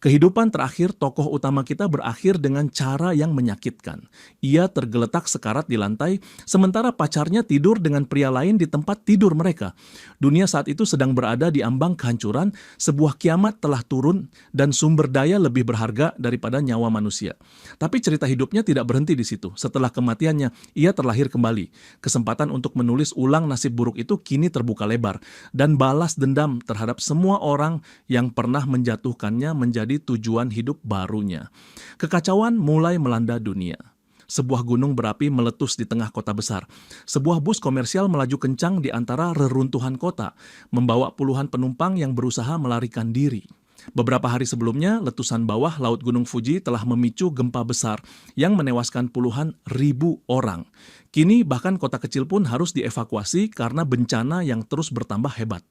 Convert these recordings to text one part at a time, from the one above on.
Kehidupan terakhir tokoh utama kita berakhir dengan cara yang menyakitkan. Ia tergeletak sekarat di lantai, sementara pacarnya tidur dengan pria lain di tempat tidur mereka. Dunia saat itu sedang berada di ambang kehancuran, sebuah kiamat telah turun dan sumber daya lebih berharga daripada nyawa manusia. Tapi cerita hidupnya tidak berhenti di situ. Setelah kematiannya, ia terlahir kembali. Kesempatan untuk menulis ulang nasib buruk itu kini terbuka lebar, dan balas dendam terhadap semua orang yang pernah menjatuhkannya menjadi tujuan hidup barunya. Kekacauan mulai melanda dunia. Sebuah gunung berapi meletus di tengah kota besar. Sebuah bus komersial melaju kencang di antara reruntuhan kota, membawa puluhan penumpang yang berusaha melarikan diri. Beberapa hari sebelumnya, letusan bawah Laut Gunung Fuji telah memicu gempa besar yang menewaskan puluhan ribu orang. Kini bahkan kota kecil pun harus dievakuasi karena bencana yang terus bertambah hebat.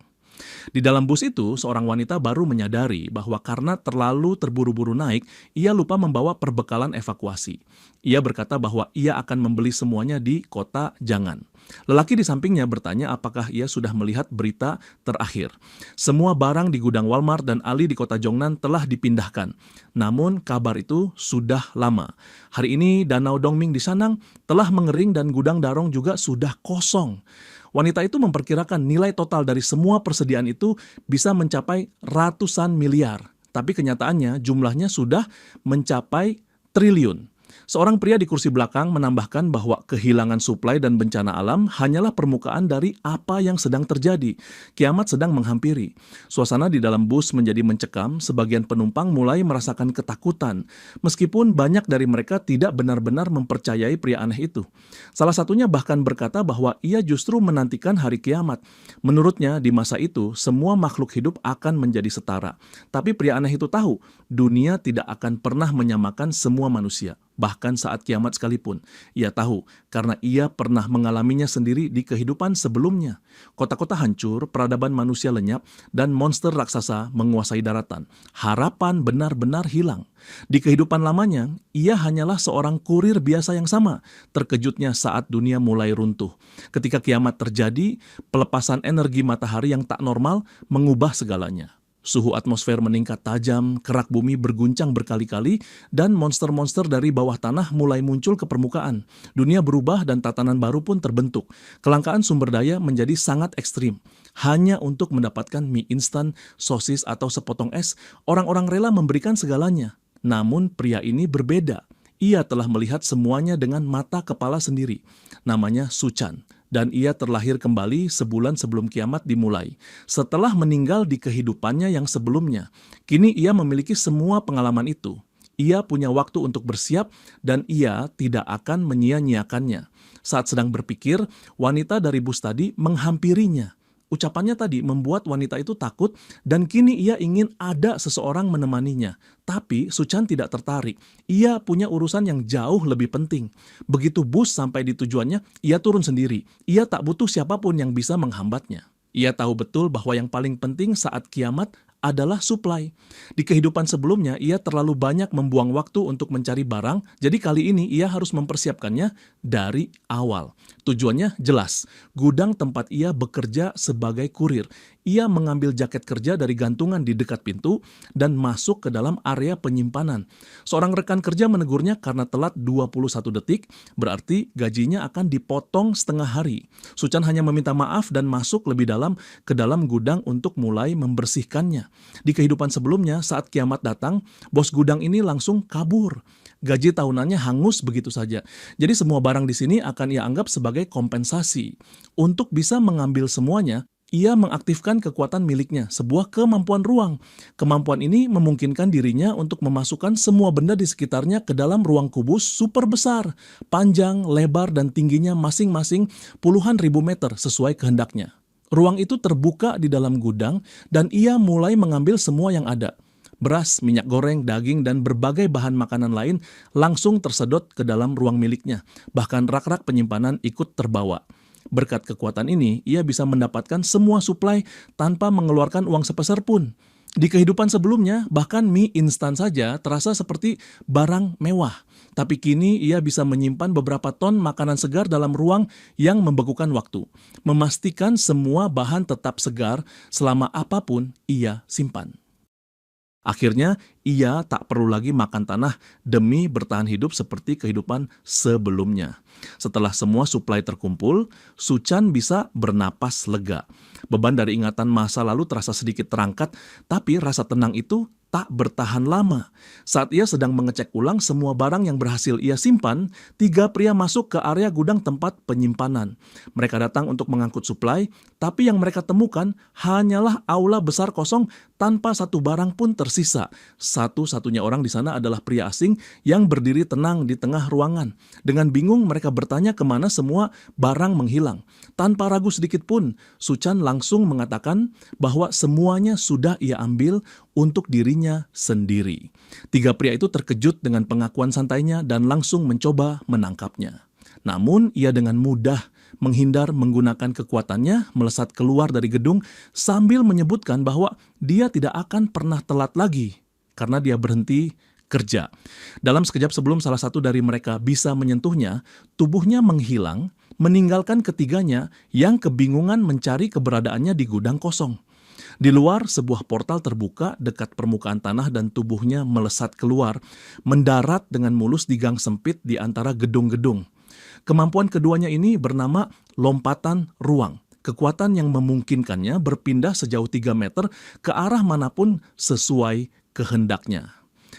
Di dalam bus itu, seorang wanita baru menyadari bahwa karena terlalu terburu-buru naik, ia lupa membawa perbekalan evakuasi. Ia berkata bahwa ia akan membeli semuanya di kota Jangan. Lelaki di sampingnya bertanya apakah ia sudah melihat berita terakhir. Semua barang di gudang Walmart dan Ali di kota Jongnan telah dipindahkan. Namun kabar itu sudah lama. Hari ini Danau Dongming di Sanang telah mengering dan gudang Darong juga sudah kosong. Wanita itu memperkirakan nilai total dari semua persediaan itu bisa mencapai ratusan miliar. Tapi kenyataannya jumlahnya sudah mencapai triliun. Seorang pria di kursi belakang menambahkan bahwa kehilangan suplai dan bencana alam hanyalah permukaan dari apa yang sedang terjadi. Kiamat sedang menghampiri. Suasana di dalam bus menjadi mencekam, sebagian penumpang mulai merasakan ketakutan, meskipun banyak dari mereka tidak benar-benar mempercayai pria aneh itu. Salah satunya bahkan berkata bahwa ia justru menantikan hari kiamat. Menurutnya, di masa itu, semua makhluk hidup akan menjadi setara. Tapi pria aneh itu tahu, dunia tidak akan pernah menyamakan semua manusia. Bahkan saat kiamat sekalipun, ia tahu karena ia pernah mengalaminya sendiri di kehidupan sebelumnya. Kota-kota hancur, peradaban manusia lenyap, dan monster raksasa menguasai daratan. Harapan benar-benar hilang. Di kehidupan lamanya, ia hanyalah seorang kurir biasa yang sama. Terkejutnya saat dunia mulai runtuh. Ketika kiamat terjadi, pelepasan energi matahari yang tak normal mengubah segalanya. Suhu atmosfer meningkat tajam, kerak bumi berguncang berkali-kali, dan monster-monster dari bawah tanah mulai muncul ke permukaan. Dunia berubah dan tatanan baru pun terbentuk. Kelangkaan sumber daya menjadi sangat ekstrim. Hanya untuk mendapatkan mie instan, sosis, atau sepotong es, orang-orang rela memberikan segalanya. Namun pria ini berbeda. Ia telah melihat semuanya dengan mata kepala sendiri. Namanya Suchan. Dan ia terlahir kembali sebulan sebelum kiamat dimulai. Setelah meninggal di kehidupannya yang sebelumnya, kini ia memiliki semua pengalaman itu. Ia punya waktu untuk bersiap dan ia tidak akan menyia-nyiakannya. Saat sedang berpikir, wanita dari bus tadi menghampirinya. Ucapannya tadi membuat wanita itu takut dan kini ia ingin ada seseorang menemaninya. Tapi Suchan tidak tertarik. Ia punya urusan yang jauh lebih penting. Begitu bus sampai di tujuannya, ia turun sendiri. Ia tak butuh siapapun yang bisa menghambatnya. Ia tahu betul bahwa yang paling penting saat kiamat adalah suplai. Di kehidupan sebelumnya, ia terlalu banyak membuang waktu untuk mencari barang, jadi kali ini ia harus mempersiapkannya dari awal. Tujuannya jelas, gudang tempat ia bekerja sebagai kurir. Ia mengambil jaket kerja dari gantungan di dekat pintu dan masuk ke dalam area penyimpanan. Seorang rekan kerja menegurnya karena telat 21 detik, berarti gajinya akan dipotong setengah hari. Suchan hanya meminta maaf dan masuk lebih dalam ke dalam gudang untuk mulai membersihkannya. Di kehidupan sebelumnya, saat kiamat datang, bos gudang ini langsung kabur. Gaji tahunannya hangus begitu saja. Jadi semua barang di sini akan ia anggap sebagai kompensasi. Untuk bisa mengambil semuanya, ia mengaktifkan kekuatan miliknya, sebuah kemampuan ruang. Kemampuan ini memungkinkan dirinya untuk memasukkan semua benda di sekitarnya ke dalam ruang kubus super besar, panjang, lebar, dan tingginya masing-masing puluhan ribu meter sesuai kehendaknya. Ruang itu terbuka di dalam gudang dan ia mulai mengambil semua yang ada. Beras, minyak goreng, daging, dan berbagai bahan makanan lain langsung tersedot ke dalam ruang miliknya. Bahkan rak-rak penyimpanan ikut terbawa. Berkat kekuatan ini, ia bisa mendapatkan semua suplai tanpa mengeluarkan uang sepeser pun. Di kehidupan sebelumnya, bahkan mie instan saja terasa seperti barang mewah. Tapi kini ia bisa menyimpan beberapa ton makanan segar dalam ruang yang membekukan waktu. Memastikan semua bahan tetap segar selama apapun ia simpan. Akhirnya, ia tak perlu lagi makan tanah demi bertahan hidup seperti kehidupan sebelumnya. Setelah semua suplai terkumpul, Suchan bisa bernapas lega. Beban dari ingatan masa lalu terasa sedikit terangkat, tapi rasa tenang itu tak bertahan lama. Saat ia sedang mengecek ulang semua barang yang berhasil ia simpan, 3 pria masuk ke area gudang tempat penyimpanan. Mereka datang untuk mengangkut suplai, tapi yang mereka temukan hanyalah aula besar kosong tanpa satu barang pun tersisa. Satu-satunya orang di sana adalah pria asing yang berdiri tenang di tengah ruangan. Dengan bingung mereka bertanya kemana semua barang menghilang. Tanpa ragu sedikit pun, Suchan langsung mengatakan bahwa semuanya sudah ia ambil untuk dirinya sendiri. 3 pria itu terkejut dengan pengakuan santainya dan langsung mencoba menangkapnya. Namun ia dengan mudah menghindar menggunakan kekuatannya melesat keluar dari gedung sambil menyebutkan bahwa dia tidak akan pernah telat lagi karena dia berhenti kerja. Dalam sekejap sebelum salah satu dari mereka bisa menyentuhnya, tubuhnya menghilang, meninggalkan ketiganya yang kebingungan mencari keberadaannya di gudang kosong. Di luar, sebuah portal terbuka dekat permukaan tanah dan tubuhnya melesat keluar, mendarat dengan mulus di gang sempit di antara gedung-gedung. Kemampuan keduanya ini bernama lompatan ruang. Kekuatan yang memungkinkannya berpindah sejauh 3 meter ke arah manapun sesuai kehendaknya.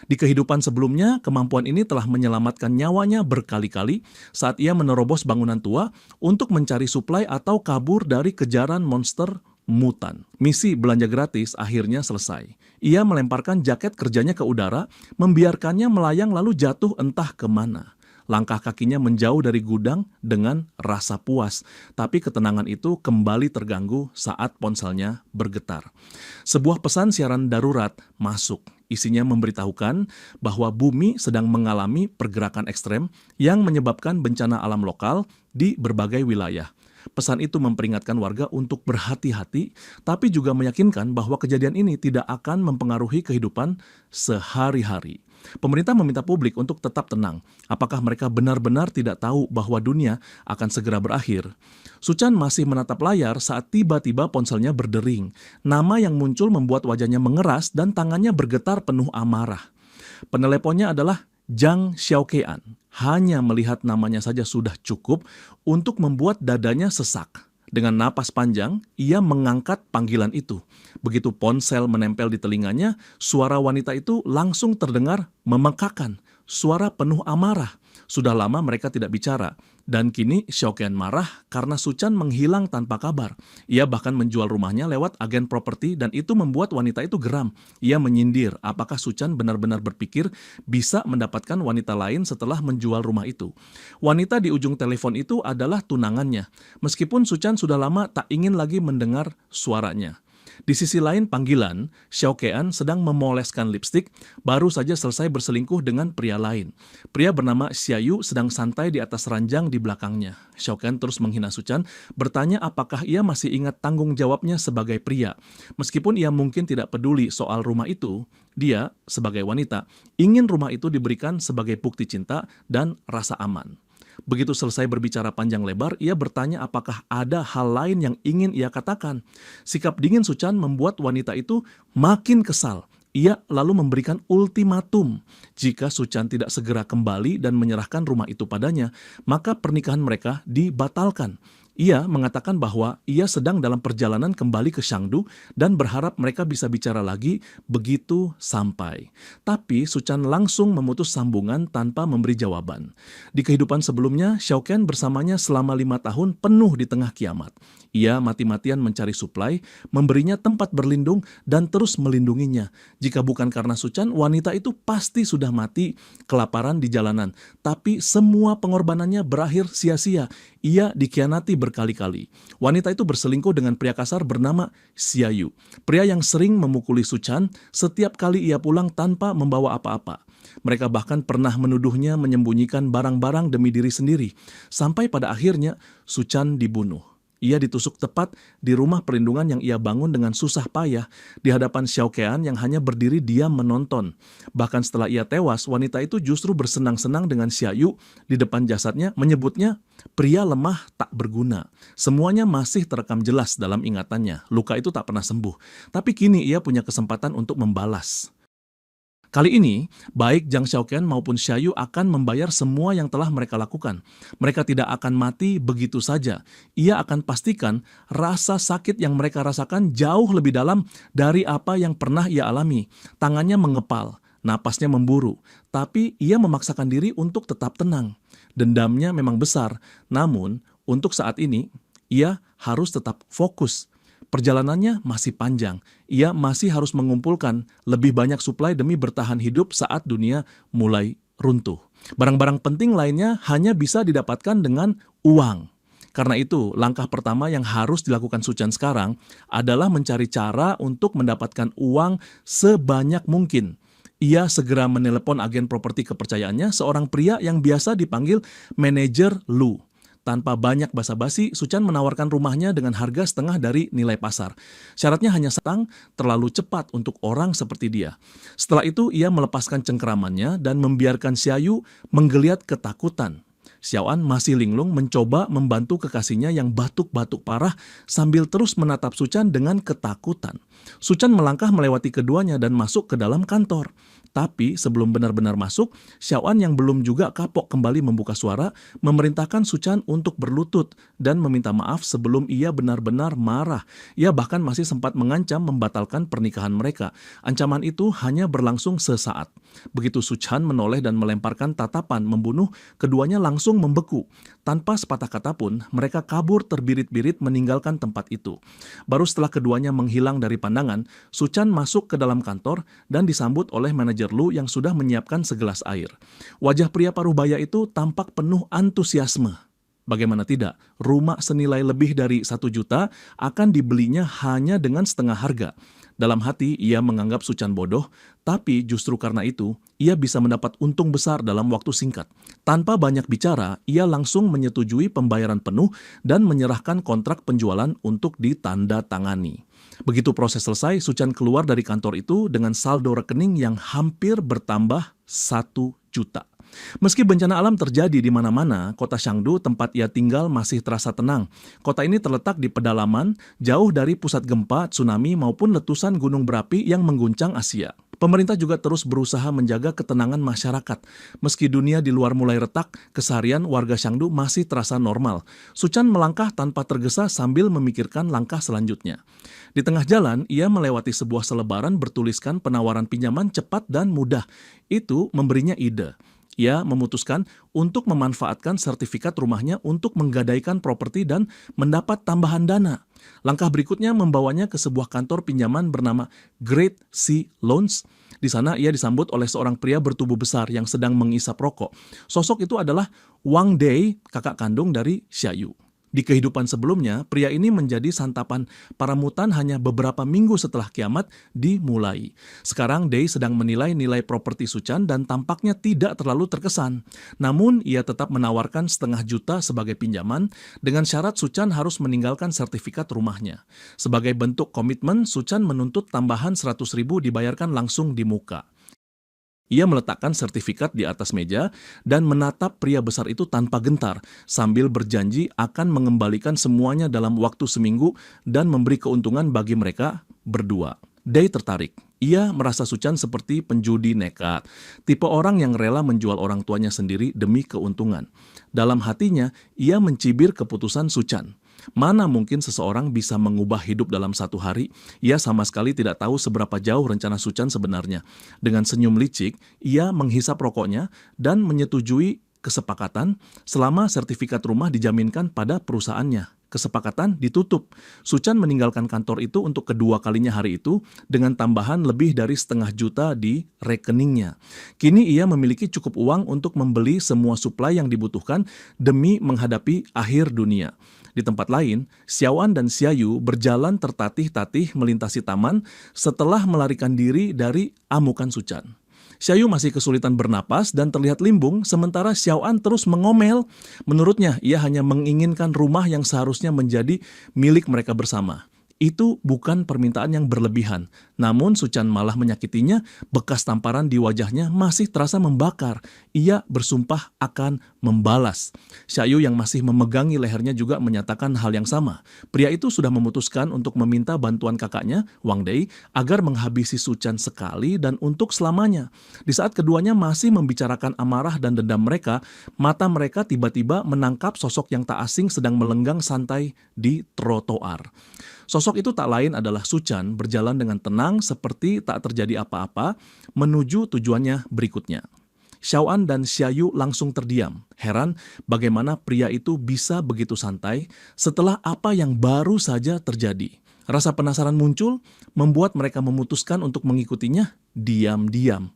Di kehidupan sebelumnya, kemampuan ini telah menyelamatkan nyawanya berkali-kali saat ia menerobos bangunan tua untuk mencari suplai atau kabur dari kejaran monster mutan. Misi belanja gratis akhirnya selesai. Ia melemparkan jaket kerjanya ke udara, membiarkannya melayang lalu jatuh entah kemana. Langkah kakinya menjauh dari gudang dengan rasa puas, tapi ketenangan itu kembali terganggu saat ponselnya bergetar. Sebuah pesan siaran darurat masuk. Isinya memberitahukan bahwa bumi sedang mengalami pergerakan ekstrem yang menyebabkan bencana alam lokal di berbagai wilayah. Pesan itu memperingatkan warga untuk berhati-hati, tapi juga meyakinkan bahwa kejadian ini tidak akan mempengaruhi kehidupan sehari-hari. Pemerintah meminta publik untuk tetap tenang. Apakah mereka benar-benar tidak tahu bahwa dunia akan segera berakhir? Suchan masih menatap layar saat tiba-tiba ponselnya berdering. Nama yang muncul membuat wajahnya mengeras dan tangannya bergetar penuh amarah. Peneleponnya adalah Zhang Xiaokean. Hanya melihat namanya saja sudah cukup untuk membuat dadanya sesak. Dengan napas panjang, ia mengangkat panggilan itu. Begitu ponsel menempel di telinganya, suara wanita itu langsung terdengar memekakan. Suara penuh amarah. Sudah lama mereka tidak bicara. Dan kini Xiaoqian marah karena Suchan menghilang tanpa kabar. Ia bahkan menjual rumahnya lewat agen properti dan itu membuat wanita itu geram. Ia menyindir apakah Suchan benar-benar berpikir bisa mendapatkan wanita lain setelah menjual rumah itu. Wanita di ujung telepon itu adalah tunangannya. Meskipun Suchan sudah lama tak ingin lagi mendengar suaranya. Di sisi lain panggilan, Xiaoqian sedang memoleskan lipstik, baru saja selesai berselingkuh dengan pria lain. Pria bernama Xiaoyu sedang santai di atas ranjang di belakangnya. Xiaoqian terus menghina Suchan, bertanya apakah ia masih ingat tanggung jawabnya sebagai pria. Meskipun ia mungkin tidak peduli soal rumah itu, dia, sebagai wanita, ingin rumah itu diberikan sebagai bukti cinta dan rasa aman. Begitu selesai berbicara panjang lebar, ia bertanya apakah ada hal lain yang ingin ia katakan. Sikap dingin Suchan membuat wanita itu makin kesal. Ia lalu memberikan ultimatum. Jika Suchan tidak segera kembali dan menyerahkan rumah itu padanya, maka pernikahan mereka dibatalkan. Ia mengatakan bahwa ia sedang dalam perjalanan kembali ke Shangdu dan berharap mereka bisa bicara lagi begitu sampai. Tapi Suchan langsung memutus sambungan tanpa memberi jawaban. Di kehidupan sebelumnya, Xiaoqian bersamanya selama 5 tahun penuh di tengah kiamat. Ia mati-matian mencari suplai, memberinya tempat berlindung, dan terus melindunginya. Jika bukan karena Suchan, wanita itu pasti sudah mati kelaparan di jalanan. Tapi semua pengorbanannya berakhir sia-sia. Ia dikhianati berkali-kali. Wanita itu berselingkuh dengan pria kasar bernama Xiaoyu. Pria yang sering memukuli Suchan setiap kali ia pulang tanpa membawa apa-apa. Mereka bahkan pernah menuduhnya menyembunyikan barang-barang demi diri sendiri. Sampai pada akhirnya Suchan dibunuh. Ia ditusuk tepat di rumah perlindungan yang ia bangun dengan susah payah di hadapan Xiaoqian yang hanya berdiri diam menonton. Bahkan setelah ia tewas, wanita itu justru bersenang-senang dengan Xiaoyu di depan jasadnya, menyebutnya pria lemah tak berguna. Semuanya masih terekam jelas dalam ingatannya. Luka itu tak pernah sembuh. Tapi kini ia punya kesempatan untuk membalas. Kali ini, baik Zhang Xiaoqian maupun Xiaoyu akan membayar semua yang telah mereka lakukan. Mereka tidak akan mati begitu saja. Ia akan pastikan rasa sakit yang mereka rasakan jauh lebih dalam dari apa yang pernah ia alami. Tangannya mengepal, napasnya memburu, tapi ia memaksakan diri untuk tetap tenang. Dendamnya memang besar, namun untuk saat ini, ia harus tetap fokus. Perjalanannya masih panjang. Ia masih harus mengumpulkan lebih banyak suplai demi bertahan hidup saat dunia mulai runtuh. Barang-barang penting lainnya hanya bisa didapatkan dengan uang. Karena itu, langkah pertama yang harus dilakukan Su Chan sekarang adalah mencari cara untuk mendapatkan uang sebanyak mungkin. Ia segera menelepon agen properti kepercayaannya, seorang pria yang biasa dipanggil manajer Lu. Tanpa banyak basa-basi, Su Chan menawarkan rumahnya dengan harga setengah dari nilai pasar. Syaratnya hanya terlalu cepat untuk orang seperti dia. Setelah itu, ia melepaskan cengkeramannya dan membiarkan Xiaoyu menggeliat ketakutan. Xiaoan masih linglung mencoba membantu kekasihnya yang batuk-batuk parah sambil terus menatap Su Chan dengan ketakutan. Su Chan melangkah melewati keduanya dan masuk ke dalam kantor. Tapi sebelum benar-benar masuk, Xiaoan yang belum juga kapok kembali membuka suara, memerintahkan Su Chan untuk berlutut dan meminta maaf sebelum ia benar-benar marah. Ia bahkan masih sempat mengancam membatalkan pernikahan mereka. Ancaman itu hanya berlangsung sesaat. Begitu Su Chan menoleh dan melemparkan tatapan membunuh, keduanya langsung membeku. Tanpa sepatah kata pun, mereka kabur terbirit-birit meninggalkan tempat itu. Baru setelah keduanya menghilang dari pandangan, Su Chan masuk ke dalam kantor dan disambut oleh manajer Lu yang sudah menyiapkan segelas air. Wajah pria paruh baya itu tampak penuh antusiasme. Bagaimana tidak, rumah senilai lebih dari 1 juta akan dibelinya hanya dengan setengah harga. Dalam hati, ia menganggap Su Chan bodoh, tapi justru karena itu, ia bisa mendapat untung besar dalam waktu singkat. Tanpa banyak bicara, ia langsung menyetujui pembayaran penuh dan menyerahkan kontrak penjualan untuk ditandatangani. Begitu proses selesai, Su Chan keluar dari kantor itu dengan saldo rekening yang hampir bertambah 1 juta. Meski bencana alam terjadi di mana-mana, kota Chengdu tempat ia tinggal masih terasa tenang. Kota ini terletak di pedalaman, jauh dari pusat gempa, tsunami maupun letusan gunung berapi yang mengguncang Asia. Pemerintah juga terus berusaha menjaga ketenangan masyarakat. Meski dunia di luar mulai retak, keseharian warga Chengdu masih terasa normal. Su Chan melangkah tanpa tergesa sambil memikirkan langkah selanjutnya. Di tengah jalan, ia melewati sebuah selebaran bertuliskan penawaran pinjaman cepat dan mudah. Itu memberinya ide. Ia memutuskan untuk memanfaatkan sertifikat rumahnya untuk menggadaikan properti dan mendapat tambahan dana. Langkah berikutnya membawanya ke sebuah kantor pinjaman bernama Great Sea Loans. Di sana ia disambut oleh seorang pria bertubuh besar yang sedang mengisap rokok. Sosok itu adalah Wang Dei, kakak kandung dari Xiaoyu. Di kehidupan sebelumnya, pria ini menjadi santapan para mutan hanya beberapa minggu setelah kiamat dimulai. Sekarang Dei sedang menilai nilai properti Su Chan dan tampaknya tidak terlalu terkesan. Namun, ia tetap menawarkan 500 juta sebagai pinjaman dengan syarat Su Chan harus meninggalkan sertifikat rumahnya. Sebagai bentuk komitmen, Su Chan menuntut tambahan 100.000 dibayarkan langsung di muka. Ia meletakkan sertifikat di atas meja dan menatap pria besar itu tanpa gentar, sambil berjanji akan mengembalikan semuanya dalam waktu seminggu dan memberi keuntungan bagi mereka berdua. Dei tertarik. Ia merasa Su Chan seperti penjudi nekat, tipe orang yang rela menjual orang tuanya sendiri demi keuntungan. Dalam hatinya, ia mencibir keputusan Su Chan. Mana mungkin seseorang bisa mengubah hidup dalam 1 hari? Ia sama sekali tidak tahu seberapa jauh rencana Su Chan sebenarnya. Dengan senyum licik, ia menghisap rokoknya dan menyetujui kesepakatan selama sertifikat rumah dijaminkan pada perusahaannya. Kesepakatan ditutup. Su Chan meninggalkan kantor itu untuk kedua kalinya hari itu dengan tambahan lebih dari 500 juta di rekeningnya. Kini ia memiliki cukup uang untuk membeli semua suplai yang dibutuhkan demi menghadapi akhir dunia. Di tempat lain, Xiaoan dan Xiaoyu berjalan tertatih-tatih melintasi taman setelah melarikan diri dari amukan Su Chan. Xiaoyu masih kesulitan bernapas dan terlihat limbung, sementara Xiaoan terus mengomel. Menurutnya, ia hanya menginginkan rumah yang seharusnya menjadi milik mereka bersama. Itu bukan permintaan yang berlebihan, namun Suchan malah menyakitinya, bekas tamparan di wajahnya masih terasa membakar. Ia bersumpah akan membalas. Xiaoyu yang masih memegangi lehernya juga menyatakan hal yang sama. Pria itu sudah memutuskan untuk meminta bantuan kakaknya, Wang Dei, agar menghabisi Suchan sekali dan untuk selamanya. Di saat keduanya masih membicarakan amarah dan dendam mereka, mata mereka tiba-tiba menangkap sosok yang tak asing sedang melenggang santai di trotoar. Sosok itu tak lain adalah Suchan berjalan dengan tenang seperti tak terjadi apa-apa menuju tujuannya berikutnya. Xiaoan dan Xiaoyu langsung terdiam, heran bagaimana pria itu bisa begitu santai setelah apa yang baru saja terjadi. Rasa penasaran muncul, membuat mereka memutuskan untuk mengikutinya diam-diam.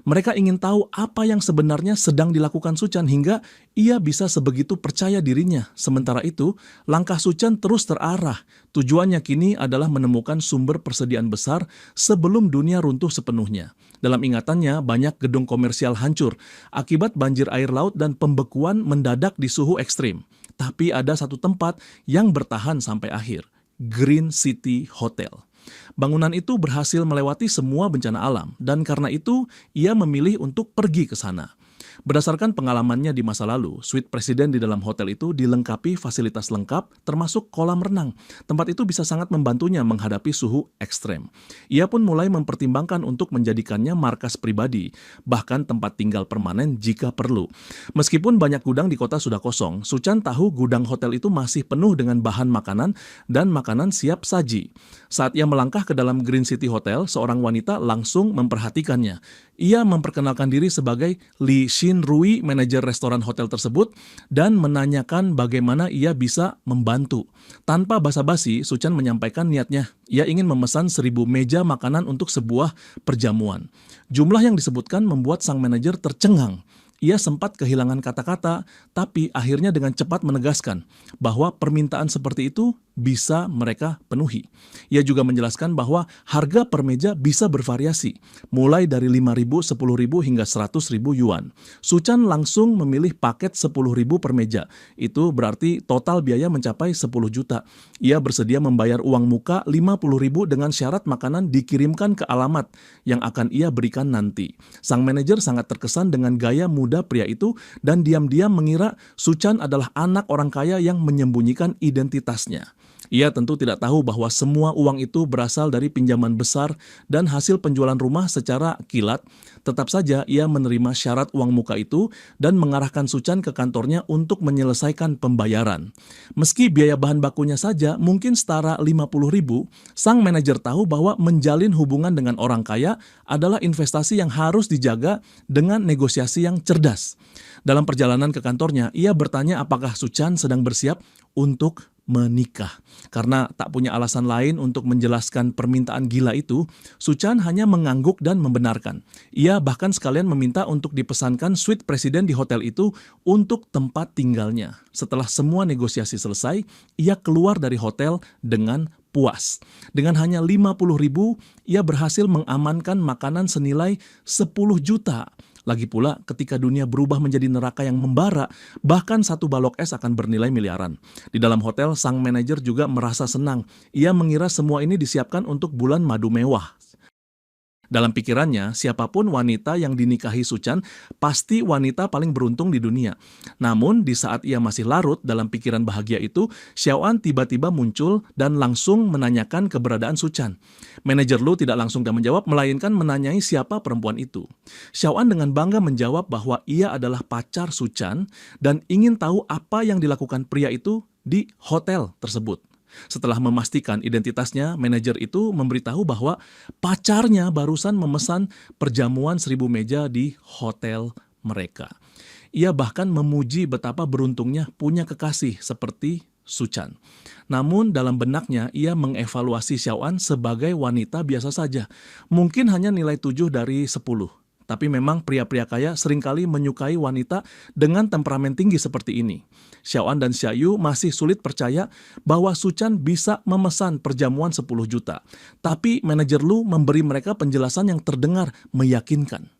Mereka ingin tahu apa yang sebenarnya sedang dilakukan Suchan hingga ia bisa sebegitu percaya dirinya. Sementara itu, langkah Suchan terus terarah. Tujuannya kini adalah menemukan sumber persediaan besar sebelum dunia runtuh sepenuhnya. Dalam ingatannya, banyak gedung komersial hancur akibat banjir air laut dan pembekuan mendadak di suhu ekstrim. Tapi ada satu tempat yang bertahan sampai akhir. Green City Hotel. Bangunan itu berhasil melewati semua bencana alam dan karena itu ia memilih untuk pergi ke sana. Berdasarkan pengalamannya di masa lalu, suite presiden di dalam hotel itu dilengkapi fasilitas lengkap termasuk kolam renang. Tempat itu bisa sangat membantunya menghadapi suhu ekstrem. Ia pun mulai mempertimbangkan untuk menjadikannya markas pribadi, bahkan tempat tinggal permanen jika perlu. Meskipun banyak gudang di kota sudah kosong, Suchan tahu gudang hotel itu masih penuh dengan bahan makanan dan makanan siap saji. Saat ia melangkah ke dalam Green City Hotel, seorang wanita langsung memperhatikannya. Ia memperkenalkan diri sebagai Li Xinrui, manajer restoran hotel tersebut, dan menanyakan bagaimana ia bisa membantu. Tanpa basa-basi, Suchan menyampaikan niatnya. Ia ingin memesan 1.000 meja makanan untuk sebuah perjamuan. Jumlah yang disebutkan membuat sang manajer tercengang. Ia sempat kehilangan kata-kata, tapi akhirnya dengan cepat menegaskan bahwa permintaan seperti itu bisa mereka penuhi. Ia juga menjelaskan bahwa harga per meja bisa bervariasi, mulai dari 5.000, 10.000 hingga 100.000 yuan. Suchan langsung memilih paket 10.000 per meja. Itu berarti total biaya mencapai 10 juta. Ia bersedia membayar uang muka 50.000 dengan syarat makanan dikirimkan ke alamat yang akan ia berikan nanti. Sang manajer sangat terkesan dengan gaya muda pria itu dan diam-diam mengira Suchan adalah anak orang kaya yang menyembunyikan identitasnya. Ia tentu tidak tahu bahwa semua uang itu berasal dari pinjaman besar dan hasil penjualan rumah secara kilat. Tetap saja ia menerima syarat uang muka itu dan mengarahkan Suchan ke kantornya untuk menyelesaikan pembayaran. Meski biaya bahan bakunya saja mungkin setara 50.000, sang manajer tahu bahwa menjalin hubungan dengan orang kaya adalah investasi yang harus dijaga dengan negosiasi yang cerdas. Dalam perjalanan ke kantornya, ia bertanya apakah Suchan sedang bersiap untuk menikah. Karena tak punya alasan lain untuk menjelaskan permintaan gila itu, Suchan hanya mengangguk dan membenarkan. Ia bahkan sekalian meminta untuk dipesankan suite presiden di hotel itu untuk tempat tinggalnya. Setelah semua negosiasi selesai, ia keluar dari hotel dengan puas. Dengan hanya 50.000, ia berhasil mengamankan makanan senilai 10 juta. Lagi pula, ketika dunia berubah menjadi neraka yang membara, bahkan satu balok es akan bernilai miliaran. Di dalam hotel, sang manajer juga merasa senang. Ia mengira semua ini disiapkan untuk bulan madu mewah. Dalam pikirannya, siapapun wanita yang dinikahi Suchan pasti wanita paling beruntung di dunia. Namun, di saat ia masih larut dalam pikiran bahagia itu, Xiaoan tiba-tiba muncul dan langsung menanyakan keberadaan Suchan. Manajer Lu tidak langsung menjawab, melainkan menanyai siapa perempuan itu. Xiaoan dengan bangga menjawab bahwa ia adalah pacar Suchan dan ingin tahu apa yang dilakukan pria itu di hotel tersebut. Setelah memastikan identitasnya, manajer itu memberitahu bahwa pacarnya barusan memesan perjamuan 1.000 meja di hotel mereka. Ia bahkan memuji betapa beruntungnya punya kekasih seperti Suchan. Namun dalam benaknya ia mengevaluasi Xiaoan sebagai wanita biasa saja. Mungkin hanya nilai 7 dari 10. Tapi memang pria-pria kaya seringkali menyukai wanita dengan temperamen tinggi seperti ini. Xiaoan dan Xiaoyu masih sulit percaya bahwa Suchan bisa memesan perjamuan 10 juta. Tapi manajer Lu memberi mereka penjelasan yang terdengar meyakinkan.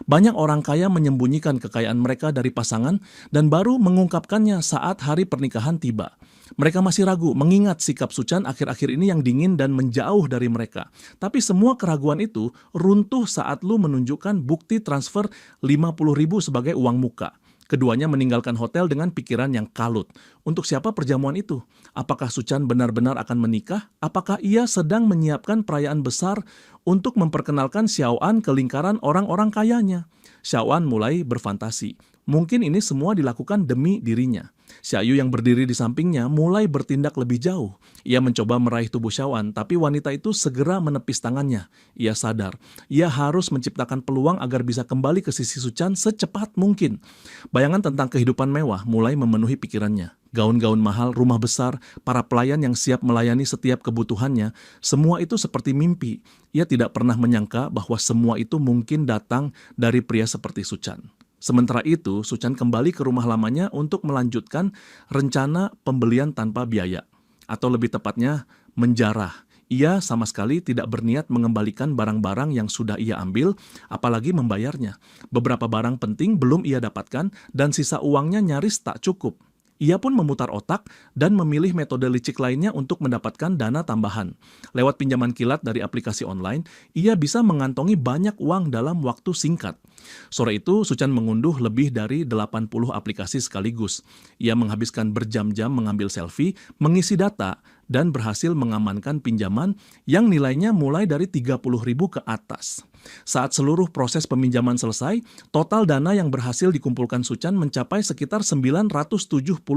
Banyak orang kaya menyembunyikan kekayaan mereka dari pasangan dan baru mengungkapkannya saat hari pernikahan tiba. Mereka masih ragu mengingat sikap Suchan akhir-akhir ini yang dingin dan menjauh dari mereka. Tapi semua keraguan itu runtuh saat Lu menunjukkan bukti transfer 50.000 sebagai uang muka. Keduanya meninggalkan hotel dengan pikiran yang kalut. Untuk siapa perjamuan itu? Apakah Suchan benar-benar akan menikah? Apakah ia sedang menyiapkan perayaan besar untuk memperkenalkan Xiaoan ke lingkaran orang-orang kayanya? Xiaoan mulai berfantasi. Mungkin ini semua dilakukan demi dirinya. Xiaoyu yang berdiri di sampingnya mulai bertindak lebih jauh. Ia mencoba meraih tubuh Xiaoan, tapi wanita itu segera menepis tangannya. Ia sadar, ia harus menciptakan peluang agar bisa kembali ke sisi Suchan secepat mungkin. Bayangan tentang kehidupan mewah mulai memenuhi pikirannya. Gaun-gaun mahal, rumah besar, para pelayan yang siap melayani setiap kebutuhannya, semua itu seperti mimpi. Ia tidak pernah menyangka bahwa semua itu mungkin datang dari pria seperti Suchan. Sementara itu, Suchan kembali ke rumah lamanya untuk melanjutkan rencana pembelian tanpa biaya. Atau lebih tepatnya, menjarah. Ia sama sekali tidak berniat mengembalikan barang-barang yang sudah ia ambil, apalagi membayarnya. Beberapa barang penting belum ia dapatkan dan sisa uangnya nyaris tak cukup. Ia pun memutar otak dan memilih metode licik lainnya untuk mendapatkan dana tambahan. Lewat pinjaman kilat dari aplikasi online, ia bisa mengantongi banyak uang dalam waktu singkat. Sore itu, Suchan mengunduh lebih dari 80 aplikasi sekaligus. Ia menghabiskan berjam-jam mengambil selfie, mengisi data, dan berhasil mengamankan pinjaman yang nilainya mulai dari 30.000 ke atas. Saat seluruh proses peminjaman selesai, total dana yang berhasil dikumpulkan Suchan mencapai sekitar 970.000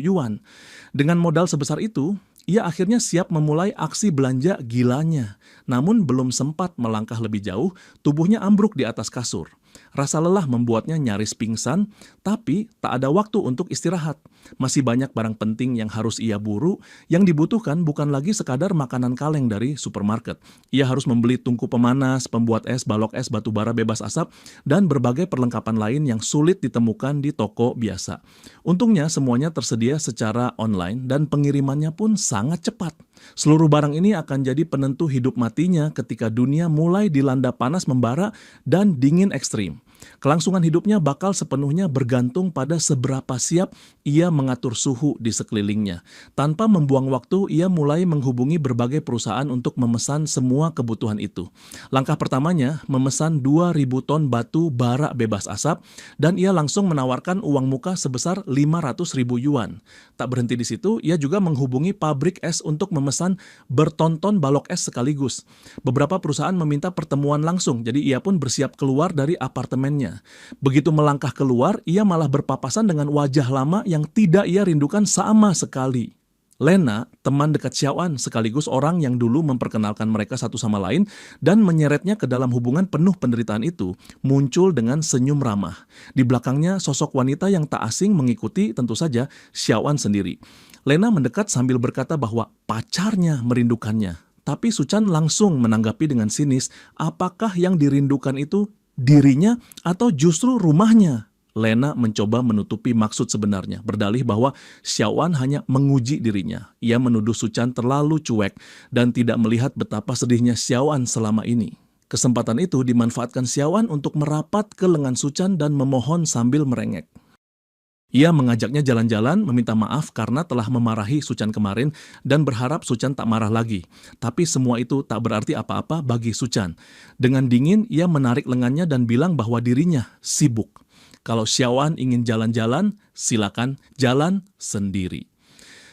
yuan. Dengan modal sebesar itu, ia akhirnya siap memulai aksi belanja gilanya. Namun belum sempat melangkah lebih jauh, tubuhnya ambruk di atas kasur. Rasa lelah membuatnya nyaris pingsan, tapi tak ada waktu untuk istirahat. Masih banyak barang penting yang harus ia buru, yang dibutuhkan bukan lagi sekadar makanan kaleng dari supermarket. Ia harus membeli tungku pemanas, pembuat es, balok es, batu bara bebas asap, dan berbagai perlengkapan lain yang sulit ditemukan di toko biasa. Untungnya semuanya tersedia secara online dan pengirimannya pun sangat cepat. Seluruh barang ini akan jadi penentu hidup matinya ketika dunia mulai dilanda panas membara dan dingin ekstrim. Kelangsungan hidupnya bakal sepenuhnya bergantung pada seberapa siap ia mengatur suhu di sekelilingnya. Tanpa membuang waktu, ia mulai menghubungi berbagai perusahaan untuk memesan semua kebutuhan itu. Langkah pertamanya, memesan 2.000 ton batu bara bebas asap, dan ia langsung menawarkan uang muka sebesar 500.000 yuan. Tak berhenti di situ, ia juga menghubungi pabrik es untuk memesan bertonton balok es sekaligus. Beberapa perusahaan meminta pertemuan langsung, jadi ia pun bersiap keluar dari apartemennya. Begitu melangkah keluar, ia malah berpapasan dengan wajah lama yang tidak ia rindukan sama sekali. Lena, teman dekat Xiaoan, sekaligus orang yang dulu memperkenalkan mereka satu sama lain dan menyeretnya ke dalam hubungan penuh penderitaan itu, muncul dengan senyum ramah. Di belakangnya, sosok wanita yang tak asing mengikuti tentu saja Xiaoan sendiri. Lena mendekat sambil berkata bahwa pacarnya merindukannya. Tapi Suchan langsung menanggapi dengan sinis, apakah yang dirindukan itu dirinya atau justru rumahnya? Lena mencoba menutupi maksud sebenarnya, berdalih bahwa Xiaoan hanya menguji dirinya. Ia menuduh Suchan terlalu cuek dan tidak melihat betapa sedihnya Xiaoan selama ini. Kesempatan itu dimanfaatkan Xiaoan untuk merapat ke lengan Suchan dan memohon sambil merengek. Ia mengajaknya jalan-jalan, meminta maaf karena telah memarahi Suchan kemarin dan berharap Suchan tak marah lagi. Tapi semua itu tak berarti apa-apa bagi Suchan. Dengan dingin, ia menarik lengannya dan bilang bahwa dirinya sibuk. Kalau Xiaoan ingin jalan-jalan, silakan jalan sendiri.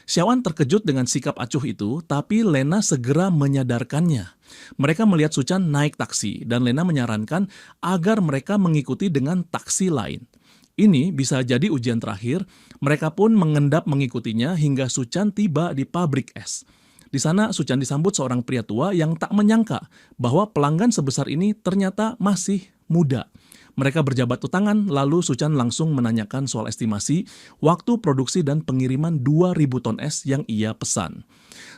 Xiaoan terkejut dengan sikap acuh itu, tapi Lena segera menyadarkannya. Mereka melihat Suchan naik taksi dan Lena menyarankan agar mereka mengikuti dengan taksi lain. Ini bisa jadi ujian terakhir, mereka pun mengendap mengikutinya hingga Suchan tiba di pabrik es. Di sana Suchan disambut seorang pria tua yang tak menyangka bahwa pelanggan sebesar ini ternyata masih muda. Mereka berjabat tangan, lalu Suchan langsung menanyakan soal estimasi, waktu produksi dan pengiriman 2.000 ton es yang ia pesan.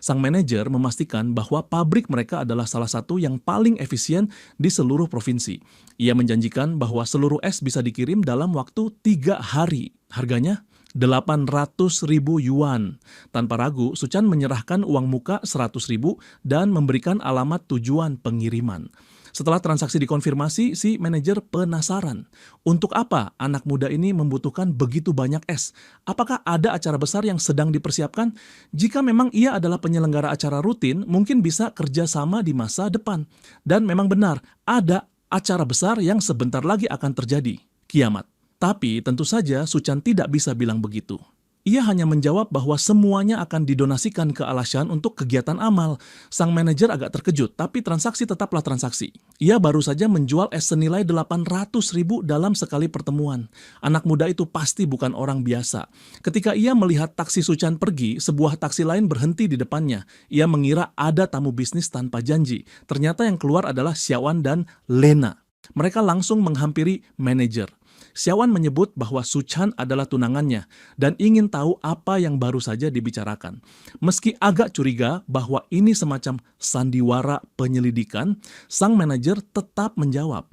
Sang manajer memastikan bahwa pabrik mereka adalah salah satu yang paling efisien di seluruh provinsi. Ia menjanjikan bahwa seluruh es bisa dikirim dalam waktu 3 hari. Harganya 800.000 yuan. Tanpa ragu, Suchan menyerahkan uang muka 100.000 dan memberikan alamat tujuan pengiriman. Setelah transaksi dikonfirmasi, si manajer penasaran. Untuk apa anak muda ini membutuhkan begitu banyak es? Apakah ada acara besar yang sedang dipersiapkan? Jika memang ia adalah penyelenggara acara rutin, mungkin bisa kerjasama di masa depan. Dan memang benar, ada acara besar yang sebentar lagi akan terjadi, kiamat. Tapi tentu saja Su-chan tidak bisa bilang begitu. Ia hanya menjawab bahwa semuanya akan didonasikan ke Alashan untuk kegiatan amal. Sang manajer agak terkejut, tapi transaksi tetaplah transaksi. Ia baru saja menjual es senilai 800.000 dalam sekali pertemuan. Anak muda itu pasti bukan orang biasa. Ketika ia melihat taksi Su-chan pergi, sebuah taksi lain berhenti di depannya. Ia mengira ada tamu bisnis tanpa janji. Ternyata yang keluar adalah Xiaowan dan Lena. Mereka langsung menghampiri manajer. Xiaowan menyebut bahwa Su-chan adalah tunangannya dan ingin tahu apa yang baru saja dibicarakan. Meski agak curiga bahwa ini semacam sandiwara penyelidikan, sang manajer tetap menjawab.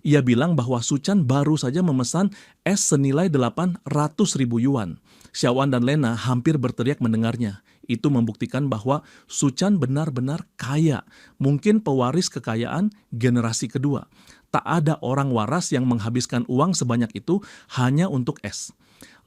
Ia bilang bahwa Su-chan baru saja memesan es senilai 800.000 yuan. Xiaowan dan Lena hampir berteriak mendengarnya. Itu membuktikan bahwa Su-chan benar-benar kaya, mungkin pewaris kekayaan generasi kedua. Tak ada orang waras yang menghabiskan uang sebanyak itu hanya untuk es.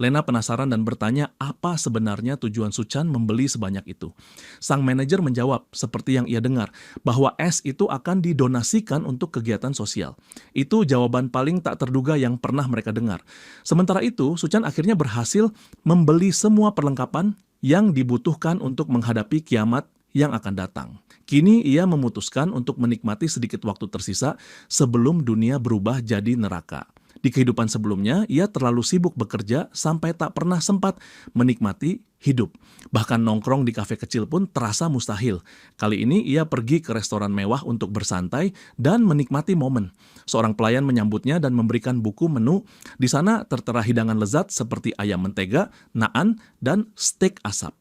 Lena penasaran dan bertanya apa sebenarnya tujuan Su-chan membeli sebanyak itu. Sang manajer menjawab, seperti yang ia dengar, bahwa es itu akan didonasikan untuk kegiatan sosial. Itu jawaban paling tak terduga yang pernah mereka dengar. Sementara itu, Su-chan akhirnya berhasil membeli semua perlengkapan yang dibutuhkan untuk menghadapi kiamat yang akan datang. Kini ia memutuskan untuk menikmati sedikit waktu tersisa sebelum dunia berubah jadi neraka. Di kehidupan sebelumnya, ia terlalu sibuk bekerja sampai tak pernah sempat menikmati hidup. Bahkan nongkrong di kafe kecil pun terasa mustahil. Kali ini ia pergi ke restoran mewah untuk bersantai dan menikmati momen. Seorang pelayan menyambutnya dan memberikan buku menu. Di sana tertera hidangan lezat seperti ayam mentega, naan, dan steak asap.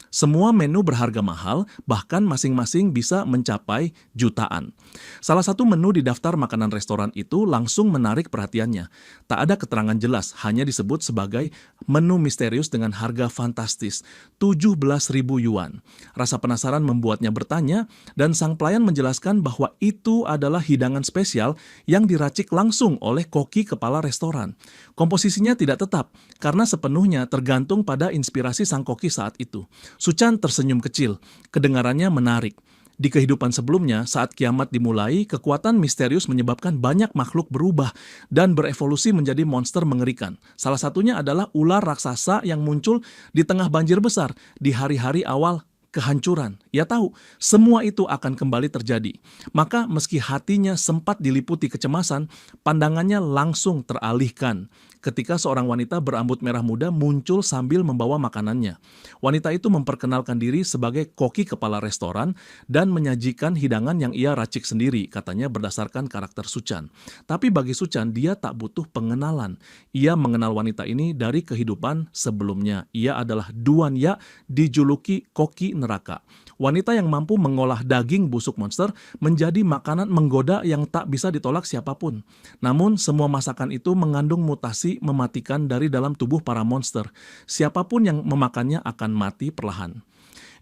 Semua menu berharga mahal, bahkan masing-masing bisa mencapai jutaan. Salah satu menu di daftar makanan restoran itu langsung menarik perhatiannya. Tak ada keterangan jelas, hanya disebut sebagai menu misterius dengan harga fantastis, 17.000 yuan. Rasa penasaran membuatnya bertanya, dan sang pelayan menjelaskan bahwa itu adalah hidangan spesial yang diracik langsung oleh koki kepala restoran. Komposisinya tidak tetap, karena sepenuhnya tergantung pada inspirasi sang koki saat itu. Su-chan tersenyum kecil, kedengarannya menarik. Di kehidupan sebelumnya, saat kiamat dimulai, kekuatan misterius menyebabkan banyak makhluk berubah dan berevolusi menjadi monster mengerikan. Salah satunya adalah ular raksasa yang muncul di tengah banjir besar di hari-hari awal kehancuran. Ia tahu semua itu akan kembali terjadi. Maka meski hatinya sempat diliputi kecemasan, pandangannya langsung teralihkan ketika seorang wanita berambut merah muda muncul sambil membawa makanannya. Wanita itu memperkenalkan diri sebagai koki kepala restoran dan menyajikan hidangan yang ia racik sendiri, katanya berdasarkan karakter Su-chan. Tapi bagi Su-chan, dia tak butuh pengenalan. Ia mengenal wanita ini dari kehidupan sebelumnya. Ia adalah Duan Ya, dijuluki koki neraka. Wanita yang mampu mengolah daging busuk monster menjadi makanan menggoda yang tak bisa ditolak siapapun. Namun, semua masakan itu mengandung mutasi mematikan dari dalam tubuh para monster. Siapapun yang memakannya akan mati perlahan.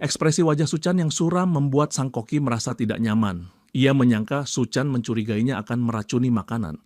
Ekspresi wajah Su-chan yang suram membuat sang koki merasa tidak nyaman. Ia menyangka Su-chan mencurigainya akan meracuni makanan.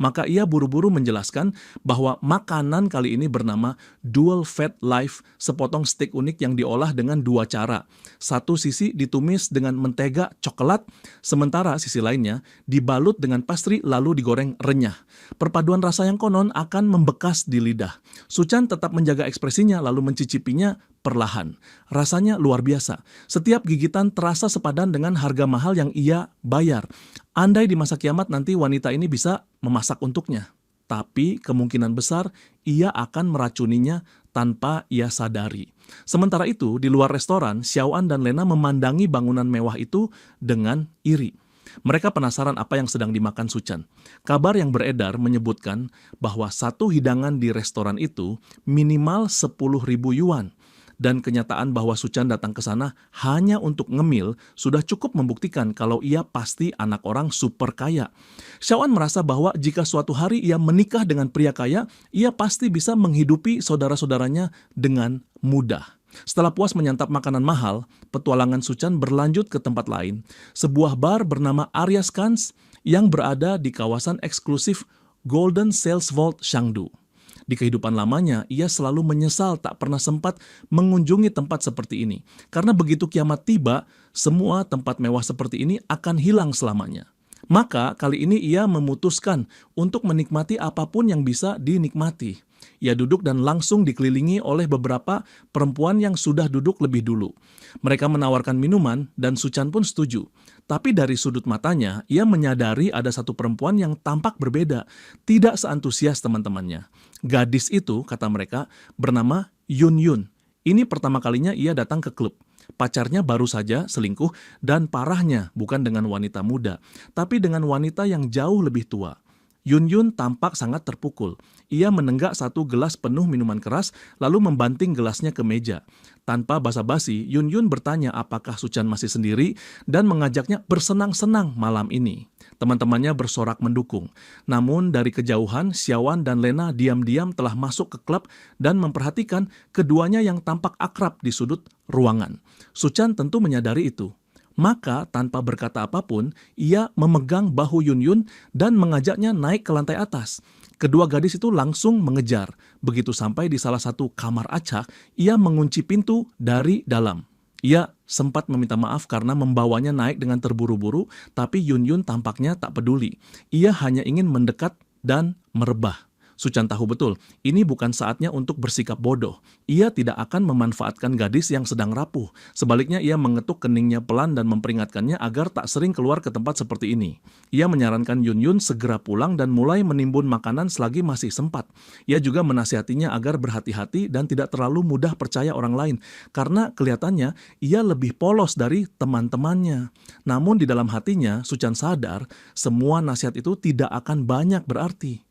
Maka ia buru-buru menjelaskan bahwa makanan kali ini bernama Dual Fat Life, sepotong steak unik yang diolah dengan dua cara. Satu sisi ditumis dengan mentega coklat, sementara sisi lainnya dibalut dengan pastry lalu digoreng renyah. Perpaduan rasa yang konon akan membekas di lidah. Su-chan tetap menjaga ekspresinya lalu mencicipinya perlahan. Rasanya luar biasa. Setiap gigitan terasa sepadan dengan harga mahal yang ia bayar. Andai di masa kiamat nanti wanita ini bisa memasak untuknya. Tapi kemungkinan besar ia akan meracuninya tanpa ia sadari. Sementara itu, di luar restoran, Xiaowan dan Lena memandangi bangunan mewah itu dengan iri. Mereka penasaran apa yang sedang dimakan Su-chan. Kabar yang beredar menyebutkan bahwa satu hidangan di restoran itu minimal 10.000 yuan. Dan kenyataan bahwa Su-chan datang ke sana hanya untuk ngemil sudah cukup membuktikan kalau ia pasti anak orang super kaya. Xiaowan merasa bahwa jika suatu hari ia menikah dengan pria kaya, ia pasti bisa menghidupi saudara-saudaranya dengan mudah. Setelah puas menyantap makanan mahal, petualangan Suchan berlanjut ke tempat lain, sebuah bar bernama Arya Skans yang berada di kawasan eksklusif Golden Sales Vault Chengdu. Di kehidupan lamanya, ia selalu menyesal tak pernah sempat mengunjungi tempat seperti ini. Karena begitu kiamat tiba, semua tempat mewah seperti ini akan hilang selamanya. Maka kali ini ia memutuskan untuk menikmati apapun yang bisa dinikmati. Ia duduk dan langsung dikelilingi oleh beberapa perempuan yang sudah duduk lebih dulu. Mereka menawarkan minuman dan Suchan pun setuju. Tapi dari sudut matanya, ia menyadari ada satu perempuan yang tampak berbeda, tidak seantusias teman-temannya. Gadis itu, kata mereka, bernama Yun Yun. Ini pertama kalinya ia datang ke klub. Pacarnya baru saja selingkuh dan parahnya bukan dengan wanita muda, tapi dengan wanita yang jauh lebih tua. Yun Yun tampak sangat terpukul. Ia menenggak satu gelas penuh minuman keras, lalu membanting gelasnya ke meja. Tanpa basa-basi, Yun Yun bertanya apakah Suchan masih sendiri dan mengajaknya bersenang-senang malam ini. Teman-temannya bersorak mendukung. Namun dari kejauhan, Xiaoan dan Lena diam-diam telah masuk ke klub dan memperhatikan keduanya yang tampak akrab di sudut ruangan. Suchan tentu menyadari itu. Maka tanpa berkata apapun, ia memegang bahu Yun Yun dan mengajaknya naik ke lantai atas. Kedua gadis itu langsung mengejar. Begitu sampai di salah satu kamar acak, ia mengunci pintu dari dalam. Ia sempat meminta maaf karena membawanya naik dengan terburu-buru, tapi Yun Yun tampaknya tak peduli. Ia hanya ingin mendekat dan merebah. Suchan tahu betul, ini bukan saatnya untuk bersikap bodoh. Ia tidak akan memanfaatkan gadis yang sedang rapuh. Sebaliknya ia mengetuk keningnya pelan dan memperingatkannya agar tak sering keluar ke tempat seperti ini. Ia menyarankan Yun Yun segera pulang dan mulai menimbun makanan selagi masih sempat. Ia juga menasihatinya agar berhati-hati dan tidak terlalu mudah percaya orang lain, karena kelihatannya ia lebih polos dari teman-temannya. Namun di dalam hatinya, Suchan sadar semua nasihat itu tidak akan banyak berarti.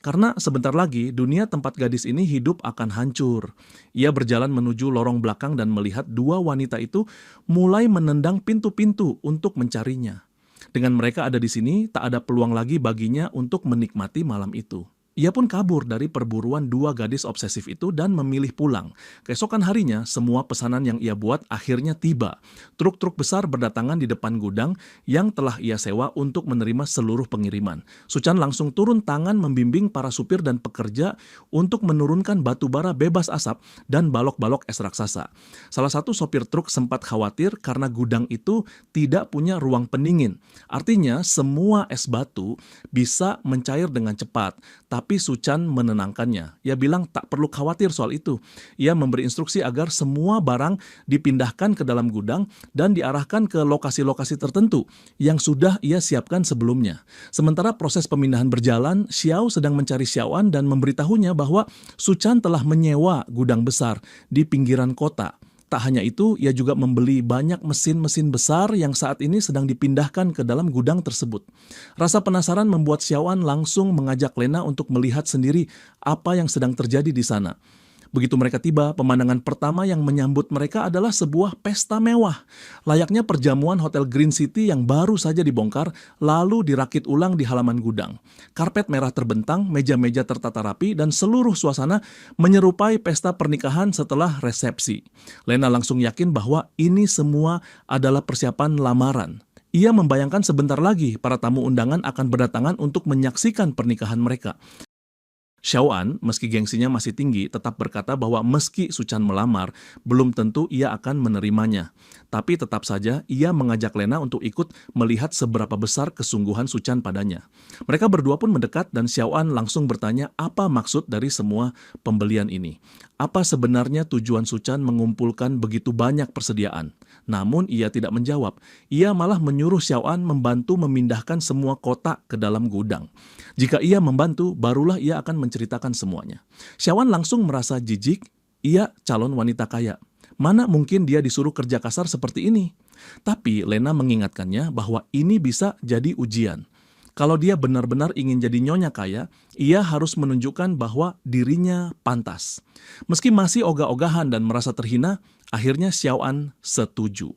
Karena sebentar lagi dunia tempat gadis ini hidup akan hancur. Ia berjalan menuju lorong belakang dan melihat dua wanita itu mulai menendang pintu-pintu untuk mencarinya. Dengan mereka ada di sini, tak ada peluang lagi baginya untuk menikmati malam itu. Ia pun kabur dari perburuan dua gadis obsesif itu dan memilih pulang. Keesokan harinya, semua pesanan yang ia buat akhirnya tiba. Truk-truk besar berdatangan di depan gudang yang telah ia sewa untuk menerima seluruh pengiriman. Suchan langsung turun tangan membimbing para supir dan pekerja untuk menurunkan batu bara bebas asap dan balok-balok es raksasa. Salah satu sopir truk sempat khawatir karena gudang itu tidak punya ruang pendingin. Artinya, semua es batu bisa mencair dengan cepat. Tapi Suchan menenangkannya. Ia bilang tak perlu khawatir soal itu. Ia memberi instruksi agar semua barang dipindahkan ke dalam gudang dan diarahkan ke lokasi-lokasi tertentu yang sudah ia siapkan sebelumnya. Sementara proses pemindahan berjalan, Xiao sedang mencari Xiaoan dan memberitahunya bahwa Suchan telah menyewa gudang besar di pinggiran kota. Tak hanya itu, ia juga membeli banyak mesin-mesin besar yang saat ini sedang dipindahkan ke dalam gudang tersebut. Rasa penasaran membuat Xiaoan langsung mengajak Lena untuk melihat sendiri apa yang sedang terjadi di sana. Begitu mereka tiba, pemandangan pertama yang menyambut mereka adalah sebuah pesta mewah. Layaknya perjamuan Hotel Green City yang baru saja dibongkar, lalu dirakit ulang di halaman gudang. Karpet merah terbentang, meja-meja tertata rapi, dan seluruh suasana menyerupai pesta pernikahan setelah resepsi. Lena langsung yakin bahwa ini semua adalah persiapan lamaran. Ia membayangkan sebentar lagi para tamu undangan akan berdatangan untuk menyaksikan pernikahan mereka. Xiaoan, meski gengsinya masih tinggi, tetap berkata bahwa meski Suchan melamar, belum tentu ia akan menerimanya. Tapi tetap saja ia mengajak Lena untuk ikut melihat seberapa besar kesungguhan Suchan padanya. Mereka berdua pun mendekat dan Xiaoan langsung bertanya apa maksud dari semua pembelian ini. Apa sebenarnya tujuan Suchan mengumpulkan begitu banyak persediaan? Namun ia tidak menjawab. Ia malah menyuruh Xiaoan membantu memindahkan semua kotak ke dalam gudang. Jika ia membantu, barulah ia akan menceritakan semuanya. Xiaoan langsung merasa jijik, ia calon wanita kaya. Mana mungkin dia disuruh kerja kasar seperti ini? Tapi Lena mengingatkannya bahwa ini bisa jadi ujian. Kalau dia benar-benar ingin jadi nyonya kaya, ia harus menunjukkan bahwa dirinya pantas. Meski masih ogah-ogahan dan merasa terhina, akhirnya Xiaoan setuju.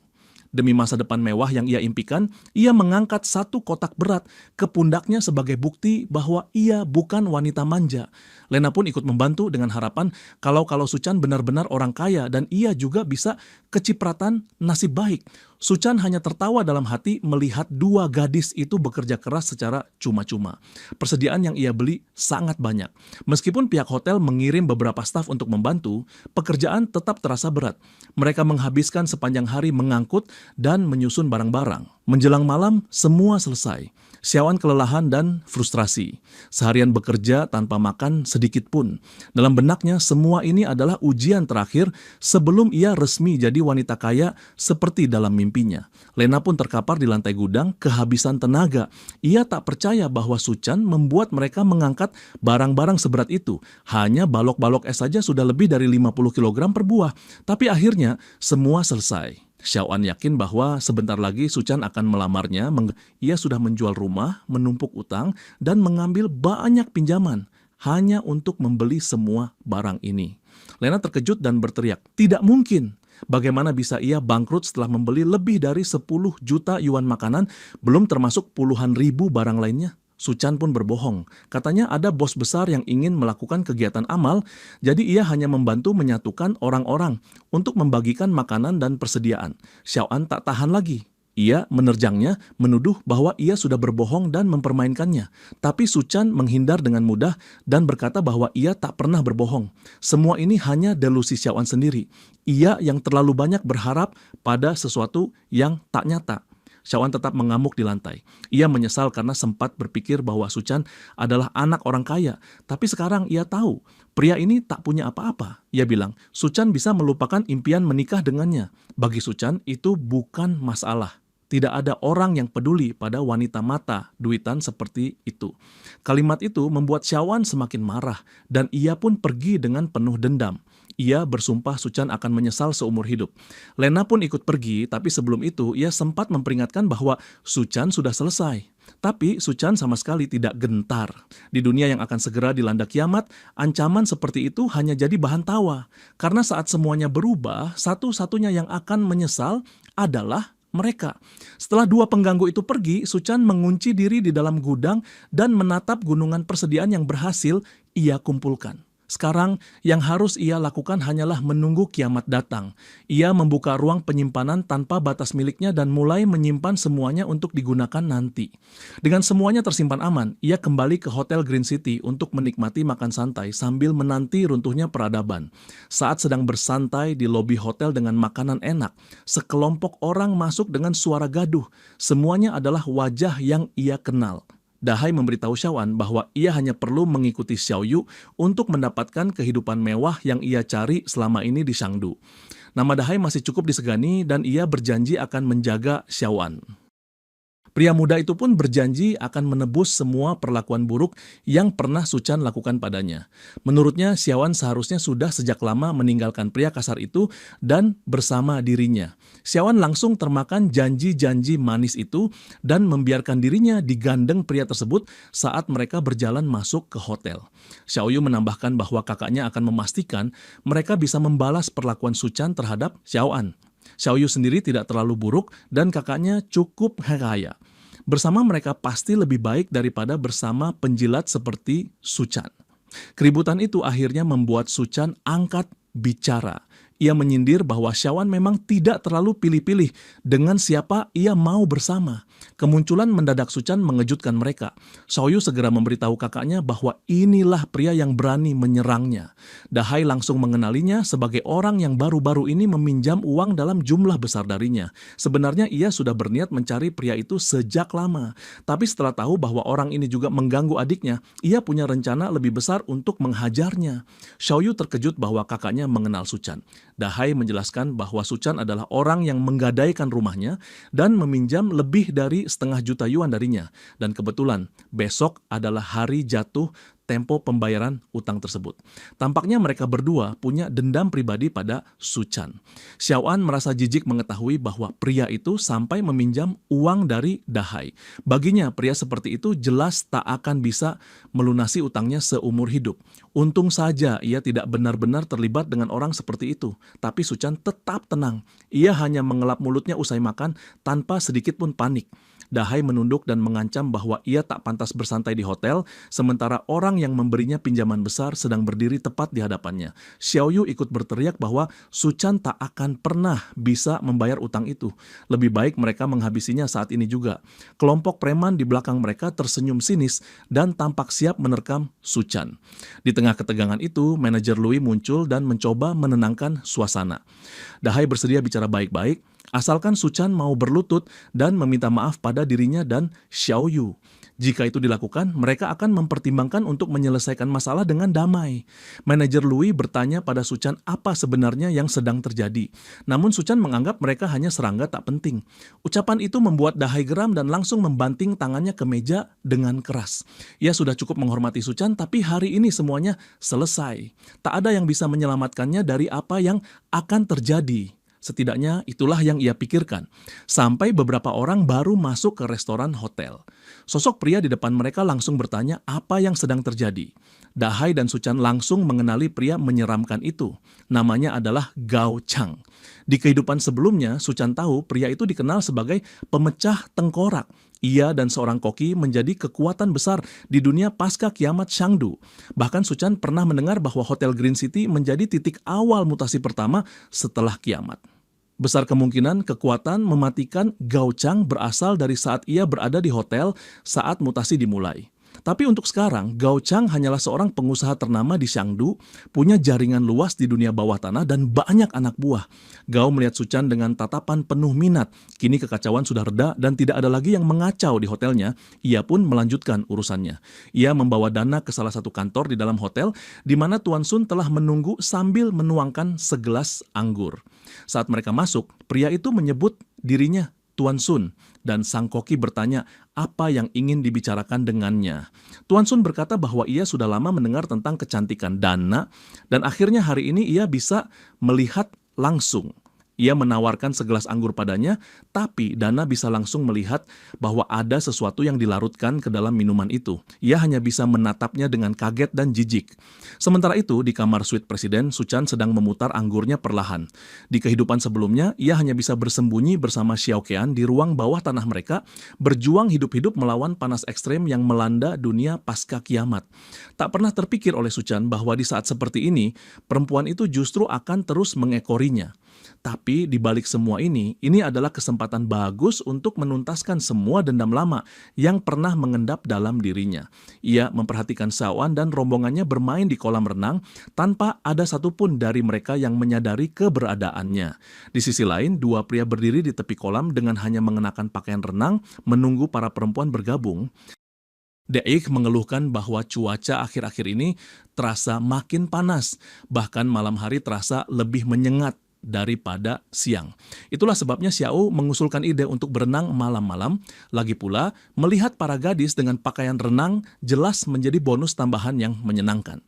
Demi masa depan mewah yang ia impikan, ia mengangkat satu kotak berat ke pundaknya sebagai bukti bahwa ia bukan wanita manja. Lena pun ikut membantu dengan harapan kalau Suchan benar-benar orang kaya dan ia juga bisa kecipratan nasib baik. Suchan hanya tertawa dalam hati melihat dua gadis itu bekerja keras secara cuma-cuma. Persediaan yang ia beli sangat banyak. Meskipun pihak hotel mengirim beberapa staf untuk membantu, pekerjaan tetap terasa berat. Mereka menghabiskan sepanjang hari mengangkut dan menyusun barang-barang. Menjelang malam, semua selesai. Xiaoan kelelahan dan frustrasi. Seharian bekerja tanpa makan sedikit pun. Dalam benaknya, semua ini adalah ujian terakhir sebelum ia resmi jadi wanita kaya seperti dalam mimpinya. Lena pun terkapar di lantai gudang, kehabisan tenaga. Ia tak percaya bahwa Suchan membuat mereka mengangkat barang-barang seberat itu. Hanya balok-balok es saja sudah lebih dari 50 kg per buah. Tapi akhirnya, semua selesai. Xiaoan yakin bahwa sebentar lagi Suchan akan melamarnya. Ia sudah menjual rumah, menumpuk utang, dan mengambil banyak pinjaman hanya untuk membeli semua barang ini. Lena terkejut dan berteriak, "Tidak mungkin! Bagaimana bisa ia bangkrut setelah membeli lebih dari 10 juta yuan makanan, belum termasuk puluhan ribu barang lainnya?" Suchan pun berbohong. Katanya ada bos besar yang ingin melakukan kegiatan amal, jadi ia hanya membantu menyatukan orang-orang untuk membagikan makanan dan persediaan. Xiaoan tak tahan lagi. Ia menerjangnya, menuduh bahwa ia sudah berbohong dan mempermainkannya. Tapi Suchan menghindar dengan mudah dan berkata bahwa ia tak pernah berbohong. Semua ini hanya delusi Xiaoan sendiri. Ia yang terlalu banyak berharap pada sesuatu yang tak nyata. Xiaoan tetap mengamuk di lantai. Ia menyesal karena sempat berpikir bahwa Suchan adalah anak orang kaya. Tapi sekarang ia tahu, pria ini tak punya apa-apa. Ia bilang, Suchan bisa melupakan impian menikah dengannya. Bagi Suchan, itu bukan masalah. Tidak ada orang yang peduli pada wanita mata duitan seperti itu. Kalimat itu membuat Xiaoan semakin marah, dan ia pun pergi dengan penuh dendam. Ia bersumpah Suchan akan menyesal seumur hidup. Lena pun ikut pergi, tapi sebelum itu ia sempat memperingatkan bahwa Suchan sudah selesai. Tapi Suchan sama sekali tidak gentar. Di dunia yang akan segera dilanda kiamat, ancaman seperti itu hanya jadi bahan tawa. Karena saat semuanya berubah, satu-satunya yang akan menyesal adalah mereka. Setelah dua pengganggu itu pergi, Suchan mengunci diri di dalam gudang dan menatap gunungan persediaan yang berhasil ia kumpulkan. Sekarang, yang harus ia lakukan hanyalah menunggu kiamat datang. Ia membuka ruang penyimpanan tanpa batas miliknya dan mulai menyimpan semuanya untuk digunakan nanti. Dengan semuanya tersimpan aman, ia kembali ke Hotel Green City untuk menikmati makan santai sambil menanti runtuhnya peradaban. Saat sedang bersantai di lobi hotel dengan makanan enak, sekelompok orang masuk dengan suara gaduh. Semuanya adalah wajah yang ia kenal. Dahai memberitahu Xiaoan bahwa ia hanya perlu mengikuti Xiao Yu untuk mendapatkan kehidupan mewah yang ia cari selama ini di Shangdu. Nama Dahai masih cukup disegani dan ia berjanji akan menjaga Xiaoan. Pria muda itu pun berjanji akan menebus semua perlakuan buruk yang pernah Suchan lakukan padanya. Menurutnya, Xiaoan seharusnya sudah sejak lama meninggalkan pria kasar itu dan bersama dirinya. Xiaoan langsung termakan janji-janji manis itu dan membiarkan dirinya digandeng pria tersebut saat mereka berjalan masuk ke hotel. Xiao Yu menambahkan bahwa kakaknya akan memastikan mereka bisa membalas perlakuan Suchan terhadap Xiaoan. Xiao Yu sendiri tidak terlalu buruk dan kakaknya cukup kaya. Bersama mereka pasti lebih baik daripada bersama penjilat seperti Suchan. Keributan itu akhirnya membuat Suchan angkat bicara. Ia menyindir bahwa Xiaoan memang tidak terlalu pilih-pilih dengan siapa ia mau bersama. Kemunculan mendadak Suchan mengejutkan mereka. Xiao Yu segera memberitahu kakaknya bahwa inilah pria yang berani menyerangnya. Dahai langsung mengenalinya sebagai orang yang baru-baru ini meminjam uang dalam jumlah besar darinya. Sebenarnya ia sudah berniat mencari pria itu sejak lama. Tapi setelah tahu bahwa orang ini juga mengganggu adiknya, ia punya rencana lebih besar untuk menghajarnya. Xiao Yu terkejut bahwa kakaknya mengenal Suchan. Dahai menjelaskan bahwa Suchan adalah orang yang menggadaikan rumahnya dan meminjam lebih dari 500.000 yuan darinya. Dan kebetulan besok adalah hari jatuh tempo pembayaran utang tersebut. Tampaknya mereka berdua punya dendam pribadi pada Su Chan. Xiao An merasa jijik mengetahui bahwa pria itu sampai meminjam uang dari Dahai. Baginya, pria seperti itu jelas tak akan bisa melunasi utangnya seumur hidup. Untung saja ia tidak benar-benar terlibat dengan orang seperti itu. Tapi Su Chan tetap tenang. Ia hanya mengelap mulutnya usai makan tanpa sedikit pun panik. Dahai menunduk dan mengancam bahwa ia tak pantas bersantai di hotel, sementara orang yang memberinya pinjaman besar sedang berdiri tepat di hadapannya. Xiao Yu ikut berteriak bahwa Su Chan tak akan pernah bisa membayar utang itu. Lebih baik mereka menghabisinya saat ini juga. Kelompok preman di belakang mereka tersenyum sinis dan tampak siap menerkam Su Chan. Di tengah ketegangan itu, manajer Louis muncul dan mencoba menenangkan suasana. Dahai bersedia bicara baik-baik, asalkan Su Chan mau berlutut dan meminta maaf pada dirinya dan Xiao Yu. Jika itu dilakukan, mereka akan mempertimbangkan untuk menyelesaikan masalah dengan damai. Manajer Louis bertanya pada Su Chan apa sebenarnya yang sedang terjadi. Namun Su Chan menganggap mereka hanya serangga tak penting. Ucapan itu membuat Dahai geram dan langsung membanting tangannya ke meja dengan keras. Ia sudah cukup menghormati Su Chan, tapi hari ini semuanya selesai. Tak ada yang bisa menyelamatkannya dari apa yang akan terjadi. Setidaknya itulah yang ia pikirkan. Sampai beberapa orang baru masuk ke restoran hotel. Sosok pria di depan mereka langsung bertanya apa yang sedang terjadi. Dahai dan Su Chan langsung mengenali pria menyeramkan itu. Namanya adalah Gao Chang. Di kehidupan sebelumnya, Su Chan tahu pria itu dikenal sebagai pemecah tengkorak. Ia dan seorang koki menjadi kekuatan besar di dunia pasca kiamat Shangdu. Bahkan Su Chan pernah mendengar bahwa Hotel Green City menjadi titik awal mutasi pertama setelah kiamat. Besar kemungkinan kekuatan mematikan Gao Chang berasal dari saat ia berada di hotel saat mutasi dimulai. Tapi untuk sekarang, Gao Chang hanyalah seorang pengusaha ternama di Shangdu, punya jaringan luas di dunia bawah tanah dan banyak anak buah. Gao melihat Su Chan dengan tatapan penuh minat. Kini kekacauan sudah reda dan tidak ada lagi yang mengacau di hotelnya. Ia pun melanjutkan urusannya. Ia membawa dana ke salah satu kantor di dalam hotel, di mana Tuan Sun telah menunggu sambil menuangkan segelas anggur. Saat mereka masuk, pria itu menyebut dirinya Tuan Sun, dan sang koki bertanya apa yang ingin dibicarakan dengannya. Tuan Sun berkata bahwa ia sudah lama mendengar tentang kecantikan Dana, dan akhirnya hari ini ia bisa melihat langsung. Ia menawarkan segelas anggur padanya, tapi Dana bisa langsung melihat bahwa ada sesuatu yang dilarutkan ke dalam minuman itu. Ia hanya bisa menatapnya dengan kaget dan jijik. Sementara itu, di kamar suite presiden, Su Chan sedang memutar anggurnya perlahan. Di kehidupan sebelumnya, ia hanya bisa bersembunyi bersama Xiao Qian di ruang bawah tanah mereka, berjuang hidup-hidup melawan panas ekstrem yang melanda dunia pasca kiamat. Tak pernah terpikir oleh Su Chan bahwa di saat seperti ini, perempuan itu justru akan terus mengekorinya. Tapi di balik semua ini adalah kesempatan bagus untuk menuntaskan semua dendam lama yang pernah mengendap dalam dirinya. Ia memperhatikan Xiao An dan rombongannya bermain di kolam renang tanpa ada satupun dari mereka yang menyadari keberadaannya. Di sisi lain, dua pria berdiri di tepi kolam dengan hanya mengenakan pakaian renang menunggu para perempuan bergabung. Deik mengeluhkan bahwa cuaca akhir-akhir ini terasa makin panas, bahkan malam hari terasa lebih menyengat daripada siang. Itulah sebabnya Xiao mengusulkan ide untuk berenang malam-malam. Lagi pula, melihat para gadis dengan pakaian renang jelas menjadi bonus tambahan yang menyenangkan.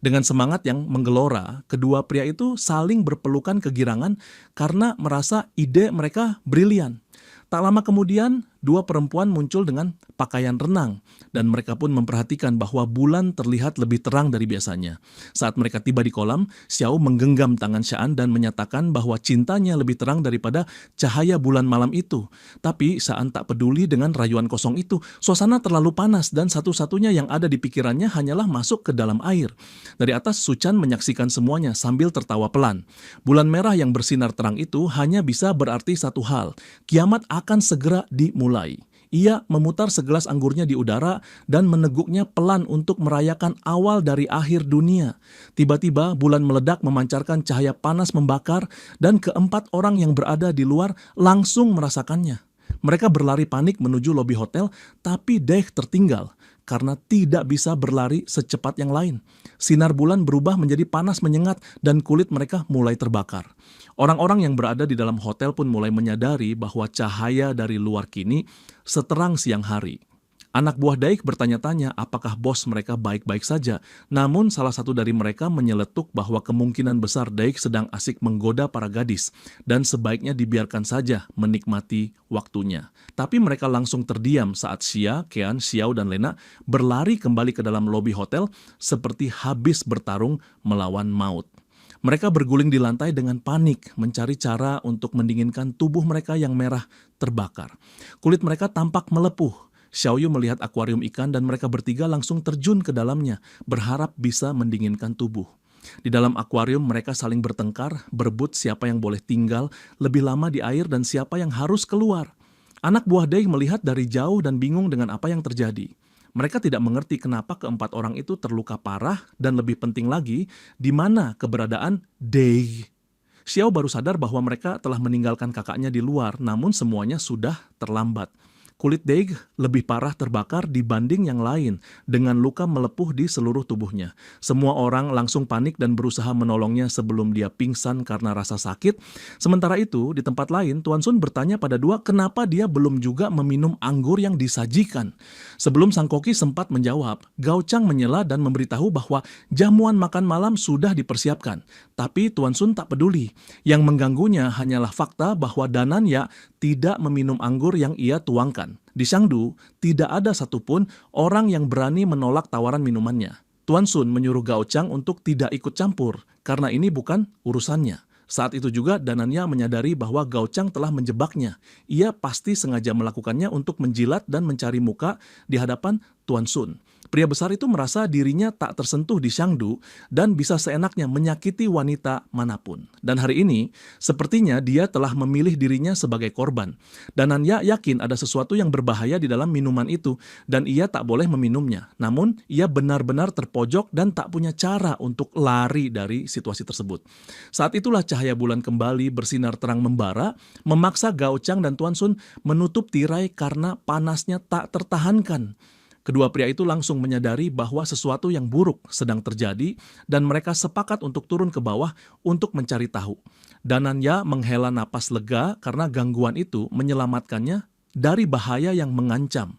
Dengan semangat yang menggelora, kedua pria itu saling berpelukan kegirangan karena merasa ide mereka brilian. Tak lama kemudian, dua perempuan muncul dengan pakaian renang, dan mereka pun memperhatikan bahwa bulan terlihat lebih terang dari biasanya. Saat mereka tiba di kolam, Xiao menggenggam tangan Shaan dan menyatakan bahwa cintanya lebih terang daripada cahaya bulan malam itu. Tapi Shaan tak peduli dengan rayuan kosong itu. Suasana terlalu panas dan satu-satunya yang ada di pikirannya hanyalah masuk ke dalam air. Dari atas, Su Chan menyaksikan semuanya sambil tertawa pelan. Bulan merah yang bersinar terang itu hanya bisa berarti satu hal: kiamat akan segera dimulai. Ia memutar segelas anggurnya di udara dan meneguknya pelan untuk merayakan awal dari akhir dunia. Tiba-tiba bulan meledak memancarkan cahaya panas membakar dan keempat orang yang berada di luar langsung merasakannya. Mereka berlari panik menuju lobi hotel, tapi Deik tertinggal karena tidak bisa berlari secepat yang lain. Sinar bulan berubah menjadi panas menyengat dan kulit mereka mulai terbakar. Orang-orang yang berada di dalam hotel pun mulai menyadari bahwa cahaya dari luar kini seterang siang hari. Anak buah Daik bertanya-tanya apakah bos mereka baik-baik saja. Namun salah satu dari mereka menyeletuk bahwa kemungkinan besar Daik sedang asik menggoda para gadis dan sebaiknya dibiarkan saja menikmati waktunya. Tapi mereka langsung terdiam saat Xia, Kean, Xiao, dan Lena berlari kembali ke dalam lobi hotel seperti habis bertarung melawan maut. Mereka berguling di lantai dengan panik, mencari cara untuk mendinginkan tubuh mereka yang merah terbakar. Kulit mereka tampak melepuh. Xiaoyu melihat akuarium ikan dan mereka bertiga langsung terjun ke dalamnya, berharap bisa mendinginkan tubuh. Di dalam akuarium mereka saling bertengkar, berebut siapa yang boleh tinggal lebih lama di air dan siapa yang harus keluar. Anak buah Daik melihat dari jauh dan bingung dengan apa yang terjadi. Mereka tidak mengerti kenapa keempat orang itu terluka parah dan lebih penting lagi, di mana keberadaan Daik. Xiao baru sadar bahwa mereka telah meninggalkan kakaknya di luar, namun semuanya sudah terlambat. Kulit Daik lebih parah terbakar dibanding yang lain, dengan luka melepuh di seluruh tubuhnya. Semua orang langsung panik dan berusaha menolongnya sebelum dia pingsan karena rasa sakit. Sementara itu, di tempat lain, Tuan Sun bertanya pada dua kenapa dia belum juga meminum anggur yang disajikan. Sebelum Sang Koki sempat menjawab, Gao Chang menyela dan memberitahu bahwa jamuan makan malam sudah dipersiapkan. Tapi Tuan Sun tak peduli. Yang mengganggunya hanyalah fakta bahwa Dananya tidak meminum anggur yang ia tuangkan. Di Shangdu, tidak ada satupun orang yang berani menolak tawaran minumannya. Tuan Sun menyuruh Gao Chang untuk tidak ikut campur, karena ini bukan urusannya. Saat itu juga Dananya menyadari bahwa Gao Chang telah menjebaknya. Ia pasti sengaja melakukannya untuk menjilat dan mencari muka di hadapan Tuan Sun. Pria besar itu merasa dirinya tak tersentuh di Shangdu dan bisa seenaknya menyakiti wanita manapun. Dan hari ini, sepertinya dia telah memilih dirinya sebagai korban. Dananya yakin ada sesuatu yang berbahaya di dalam minuman itu dan ia tak boleh meminumnya. Namun, ia benar-benar terpojok dan tak punya cara untuk lari dari situasi tersebut. Saat itulah cahaya bulan kembali bersinar terang membara, memaksa Gao Chang dan Tuan Sun menutup tirai karena panasnya tak tertahankan. Kedua pria itu langsung menyadari bahwa sesuatu yang buruk sedang terjadi dan mereka sepakat untuk turun ke bawah untuk mencari tahu. Dananya menghela napas lega karena gangguan itu menyelamatkannya dari bahaya yang mengancam.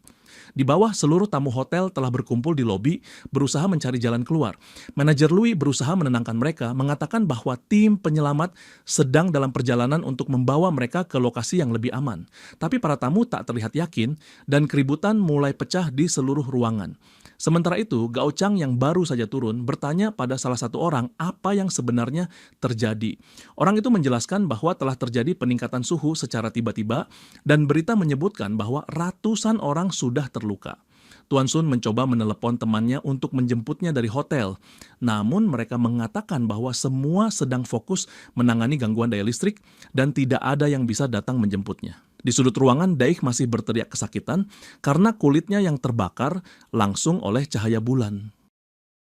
Di bawah, seluruh tamu hotel telah berkumpul di lobi, berusaha mencari jalan keluar. Manajer Louis berusaha menenangkan mereka, mengatakan bahwa tim penyelamat sedang dalam perjalanan untuk membawa mereka ke lokasi yang lebih aman. Tapi para tamu tak terlihat yakin, dan keributan mulai pecah di seluruh ruangan. Sementara itu, Gao Chang yang baru saja turun bertanya pada salah satu orang apa yang sebenarnya terjadi. Orang itu menjelaskan bahwa telah terjadi peningkatan suhu secara tiba-tiba dan berita menyebutkan bahwa ratusan orang sudah terluka. Tuan Sun mencoba menelepon temannya untuk menjemputnya dari hotel. Namun mereka mengatakan bahwa semua sedang fokus menangani gangguan daya listrik dan tidak ada yang bisa datang menjemputnya. Di sudut ruangan, Daik masih berteriak kesakitan karena kulitnya yang terbakar langsung oleh cahaya bulan.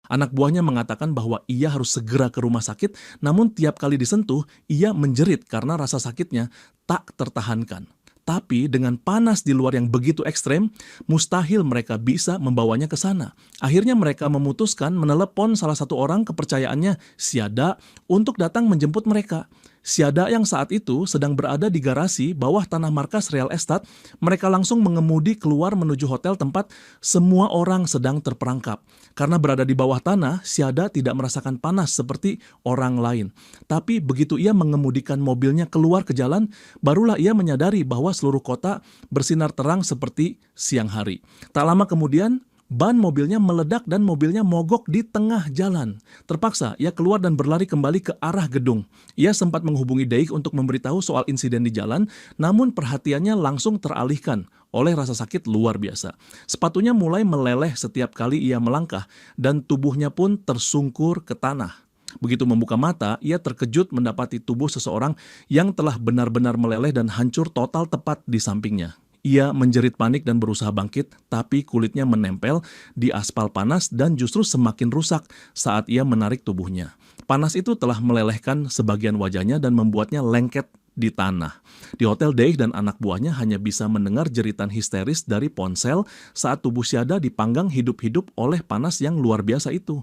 Anak buahnya mengatakan bahwa ia harus segera ke rumah sakit, namun tiap kali disentuh, ia menjerit karena rasa sakitnya tak tertahankan. Tapi dengan panas di luar yang begitu ekstrem, mustahil mereka bisa membawanya ke sana. Akhirnya mereka memutuskan menelepon salah satu orang kepercayaannya, Siada, untuk datang menjemput mereka. Siada yang saat itu sedang berada di garasi bawah tanah markas Real Estate, mereka langsung mengemudi keluar menuju hotel tempat semua orang sedang terperangkap. Karena berada di bawah tanah, Siada tidak merasakan panas seperti orang lain. Tapi begitu ia mengemudikan mobilnya keluar ke jalan, barulah ia menyadari bahwa seluruh kota bersinar terang seperti siang hari. Tak lama kemudian, ban mobilnya meledak dan mobilnya mogok di tengah jalan. Terpaksa, ia keluar dan berlari kembali ke arah gedung. Ia sempat menghubungi Daik untuk memberitahu soal insiden di jalan, namun perhatiannya langsung teralihkan oleh rasa sakit luar biasa. Sepatunya mulai meleleh setiap kali ia melangkah, dan tubuhnya pun tersungkur ke tanah. Begitu membuka mata, ia terkejut mendapati tubuh seseorang yang telah benar-benar meleleh dan hancur total tepat di sampingnya. Ia menjerit panik dan berusaha bangkit, tapi kulitnya menempel di aspal panas dan justru semakin rusak saat ia menarik tubuhnya. Panas itu telah melelehkan sebagian wajahnya dan membuatnya lengket di tanah. Di hotel, Daik dan anak buahnya hanya bisa mendengar jeritan histeris dari ponsel saat tubuh Siada dipanggang hidup-hidup oleh panas yang luar biasa itu.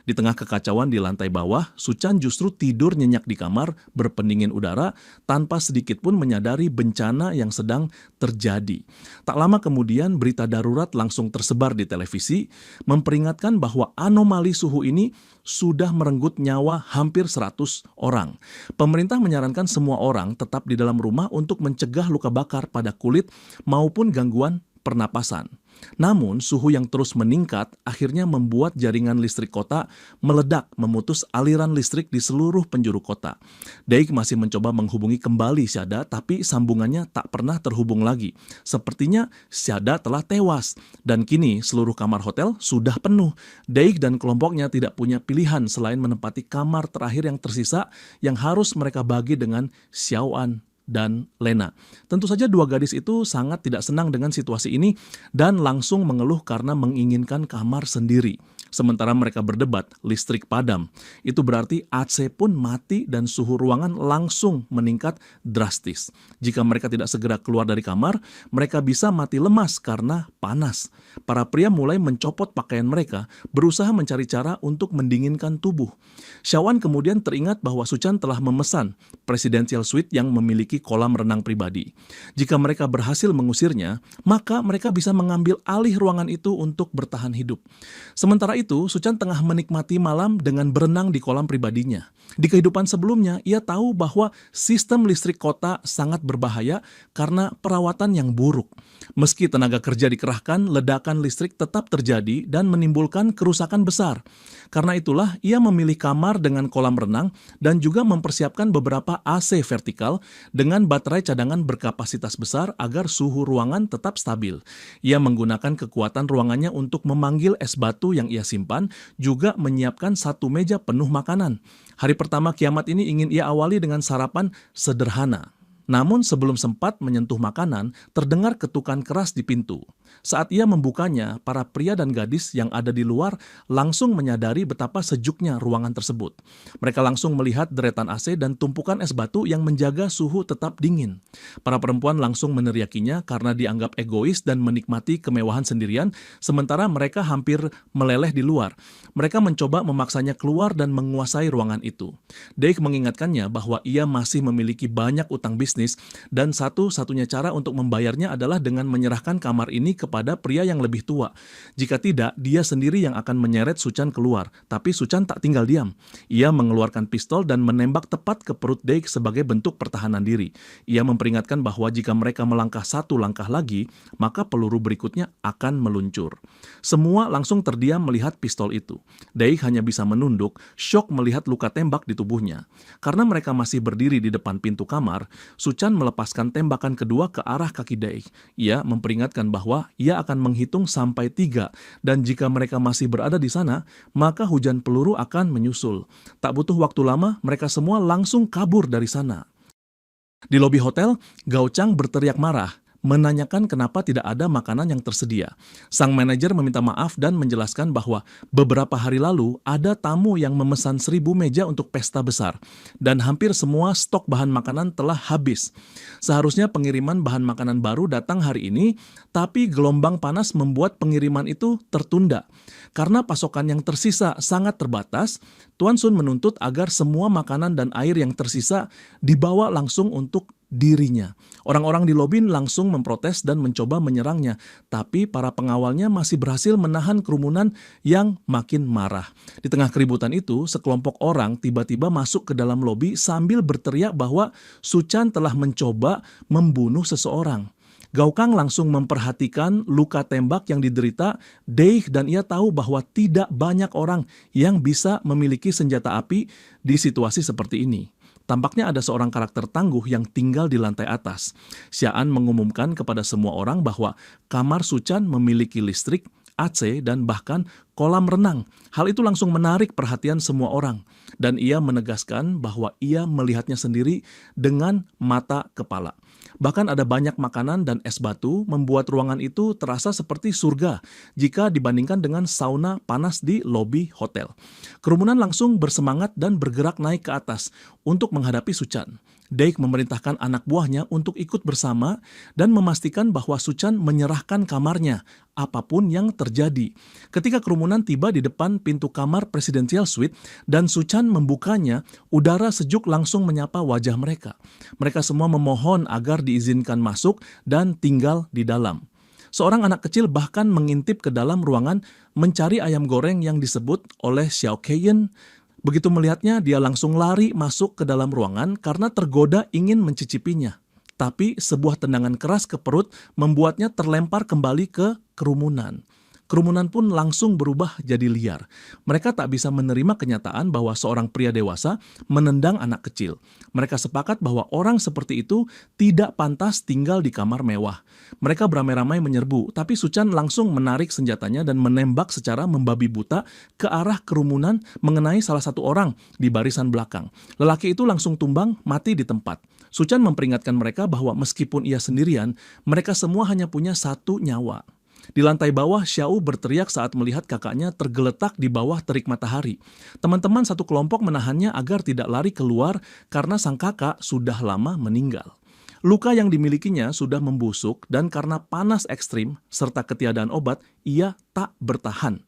Di tengah kekacauan di lantai bawah, Suchan justru tidur nyenyak di kamar berpendingin udara tanpa sedikit pun menyadari bencana yang sedang terjadi. Tak lama kemudian berita darurat langsung tersebar di televisi memperingatkan bahwa anomali suhu ini sudah merenggut nyawa hampir 100 orang. Pemerintah menyarankan semua orang tetap di dalam rumah untuk mencegah luka bakar pada kulit maupun gangguan pernapasan. Namun, suhu yang terus meningkat akhirnya membuat jaringan listrik kota meledak, memutus aliran listrik di seluruh penjuru kota. Daik masih mencoba menghubungi kembali Syada, tapi sambungannya tak pernah terhubung lagi. Sepertinya Syada telah tewas, dan kini seluruh kamar hotel sudah penuh. Daik dan kelompoknya tidak punya pilihan selain menempati kamar terakhir yang tersisa yang harus mereka bagi dengan Xiaoan dan Lena. Tentu saja dua gadis itu sangat tidak senang dengan situasi ini dan langsung mengeluh karena menginginkan kamar sendiri. Sementara mereka berdebat, listrik padam. Itu berarti AC pun mati dan suhu ruangan langsung meningkat drastis. Jika mereka tidak segera keluar dari kamar, mereka bisa mati lemas karena panas. Para pria mulai mencopot pakaian mereka, berusaha mencari cara untuk mendinginkan tubuh. Xiaoan kemudian teringat bahwa Suchan telah memesan presidential suite yang memiliki kolam renang pribadi. Jika mereka berhasil mengusirnya, maka mereka bisa mengambil alih ruangan itu untuk bertahan hidup. Sementara itu, Suchan tengah menikmati malam dengan berenang di kolam pribadinya. Di kehidupan sebelumnya, ia tahu bahwa sistem listrik kota sangat berbahaya karena perawatan yang buruk. Meski tenaga kerja dikerahkan, ledakan listrik tetap terjadi dan menimbulkan kerusakan besar. Karena itulah, ia memilih kamar dengan kolam renang dan juga mempersiapkan beberapa AC vertikal dengan baterai cadangan berkapasitas besar agar suhu ruangan tetap stabil. Ia menggunakan kekuatan ruangannya untuk memanggil es batu yang ia simpan, juga menyiapkan satu meja penuh makanan. Hari pertama kiamat ini ingin ia awali dengan sarapan sederhana. Namun sebelum sempat menyentuh makanan, terdengar ketukan keras di pintu. Saat ia membukanya, para pria dan gadis yang ada di luar langsung menyadari betapa sejuknya ruangan tersebut. Mereka langsung melihat deretan AC dan tumpukan es batu yang menjaga suhu tetap dingin. Para perempuan langsung meneriakinya karena dianggap egois dan menikmati kemewahan sendirian, sementara mereka hampir meleleh di luar. Mereka mencoba memaksanya keluar dan menguasai ruangan itu. Daik mengingatkannya bahwa ia masih memiliki banyak utang bisnis dan satu-satunya cara untuk membayarnya adalah dengan menyerahkan kamar ini kepada pria yang lebih tua. Jika tidak, dia sendiri yang akan menyeret Suchan keluar. Tapi Suchan tak tinggal diam. Ia mengeluarkan pistol dan menembak tepat ke perut Daik sebagai bentuk pertahanan diri. Ia memperingatkan bahwa jika mereka melangkah satu langkah lagi, maka peluru berikutnya akan meluncur. Semua langsung terdiam melihat pistol itu. Daik hanya bisa menunduk, syok melihat luka tembak di tubuhnya. Karena mereka masih berdiri di depan pintu kamar, Suchan melepaskan tembakan kedua ke arah kaki Daik. Ia memperingatkan bahwa ia akan menghitung sampai 3, dan jika mereka masih berada di sana, maka hujan peluru akan menyusul. Tak butuh waktu lama, mereka semua langsung kabur dari sana. Di lobi hotel, Gao Chang berteriak marah, menanyakan kenapa tidak ada makanan yang tersedia. Sang manajer meminta maaf dan menjelaskan bahwa beberapa hari lalu ada tamu yang memesan 1.000 meja untuk pesta besar, dan hampir semua stok bahan makanan telah habis. Seharusnya pengiriman bahan makanan baru datang hari ini, tapi gelombang panas membuat pengiriman itu tertunda. Karena pasokan yang tersisa sangat terbatas, Tuan Sun menuntut agar semua makanan dan air yang tersisa dibawa langsung untuk dirinya. Orang-orang di lobi langsung memprotes dan mencoba menyerangnya, tapi para pengawalnya masih berhasil menahan kerumunan yang makin marah. Di tengah keributan itu, sekelompok orang tiba-tiba masuk ke dalam lobi sambil berteriak bahwa Suchan telah mencoba membunuh seseorang. Gao Kang langsung memperhatikan luka tembak yang diderita Daik dan ia tahu bahwa tidak banyak orang yang bisa memiliki senjata api di situasi seperti ini. Tampaknya ada seorang karakter tangguh yang tinggal di lantai atas. Xian mengumumkan kepada semua orang bahwa kamar Suchan memiliki listrik, AC, dan bahkan kolam renang. Hal itu langsung menarik perhatian semua orang. Dan ia menegaskan bahwa ia melihatnya sendiri dengan mata kepala. Bahkan ada banyak makanan dan es batu membuat ruangan itu terasa seperti surga jika dibandingkan dengan sauna panas di lobi hotel. Kerumunan langsung bersemangat dan bergerak naik ke atas untuk menghadapi Suchan. Daik memerintahkan anak buahnya untuk ikut bersama dan memastikan bahwa Suchan menyerahkan kamarnya, apapun yang terjadi. Ketika kerumunan tiba di depan pintu kamar Presidential Suite dan Suchan membukanya, udara sejuk langsung menyapa wajah mereka. Mereka semua memohon agar diizinkan masuk dan tinggal di dalam. Seorang anak kecil bahkan mengintip ke dalam ruangan mencari ayam goreng yang disebut oleh Xiao Kaiyan. Begitu melihatnya, dia langsung lari masuk ke dalam ruangan karena tergoda ingin mencicipinya. Tapi sebuah tendangan keras ke perut membuatnya terlempar kembali ke kerumunan. Kerumunan pun langsung berubah jadi liar. Mereka tak bisa menerima kenyataan bahwa seorang pria dewasa menendang anak kecil. Mereka sepakat bahwa orang seperti itu tidak pantas tinggal di kamar mewah. Mereka beramai-ramai menyerbu, tapi Suchan langsung menarik senjatanya dan menembak secara membabi buta ke arah kerumunan mengenai salah satu orang di barisan belakang. Lelaki itu langsung tumbang, mati di tempat. Suchan memperingatkan mereka bahwa meskipun ia sendirian, mereka semua hanya punya satu nyawa. Di lantai bawah, Xiao berteriak saat melihat kakaknya tergeletak di bawah terik matahari. Teman-teman satu kelompok menahannya agar tidak lari keluar karena sang kakak sudah lama meninggal. Luka yang dimilikinya sudah membusuk dan karena panas ekstrim serta ketiadaan obat, ia tak bertahan.